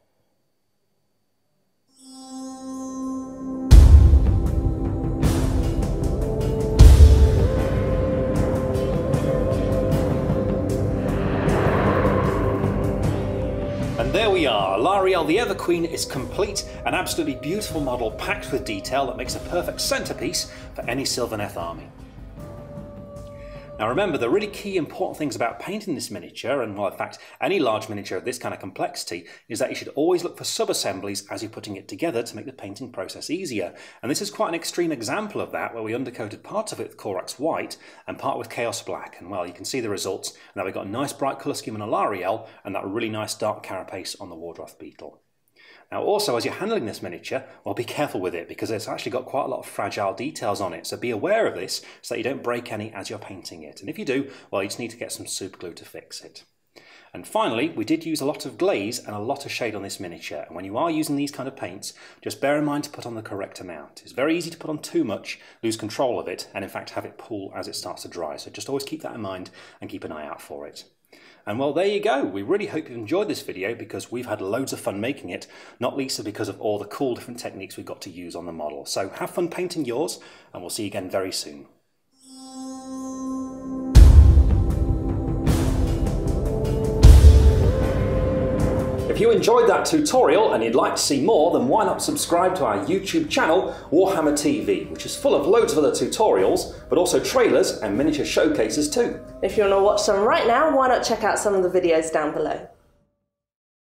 Speaker 1: And there we are, Alarielle the Everqueen is complete, an absolutely beautiful model packed with detail that makes a perfect centrepiece for any Sylvaneth army. Now remember, the really key important things about painting this miniature, and well in fact any large miniature of this kind of complexity, is that you should always look for sub-assemblies as you're putting it together to make the painting process easier. And this is quite an extreme example of that, where we undercoated part of it with Corax White and part with Chaos Black. And well, you can see the results, and that we've got a nice bright colour scheme on Alarielle and that really nice dark carapace on the Wardroth Beetle. Now also, as you're handling this miniature, well, be careful with it because it's actually got quite a lot of fragile details on it, so be aware of this so that you don't break any as you're painting it. And if you do, well, you just need to get some super glue to fix it. And finally, we did use a lot of glaze and a lot of shade on this miniature, and when you are using these kind of paints, just bear in mind to put on the correct amount. It's very easy to put on too much, lose control of it, and in fact have it pool as it starts to dry, so just always keep that in mind and keep an eye out for it. And well, there you go. We really hope you've enjoyed this video because we've had loads of fun making it, not least because of all the cool different techniques we've got to use on the model. So have fun painting yours, and we'll see you again very soon. If you enjoyed that tutorial and you'd like to see more, then why not subscribe to our YouTube channel, Warhammer TV, which is full of loads of other tutorials, but also trailers and miniature showcases too.
Speaker 2: If you want to watch some right now, why not check out some of the videos down below.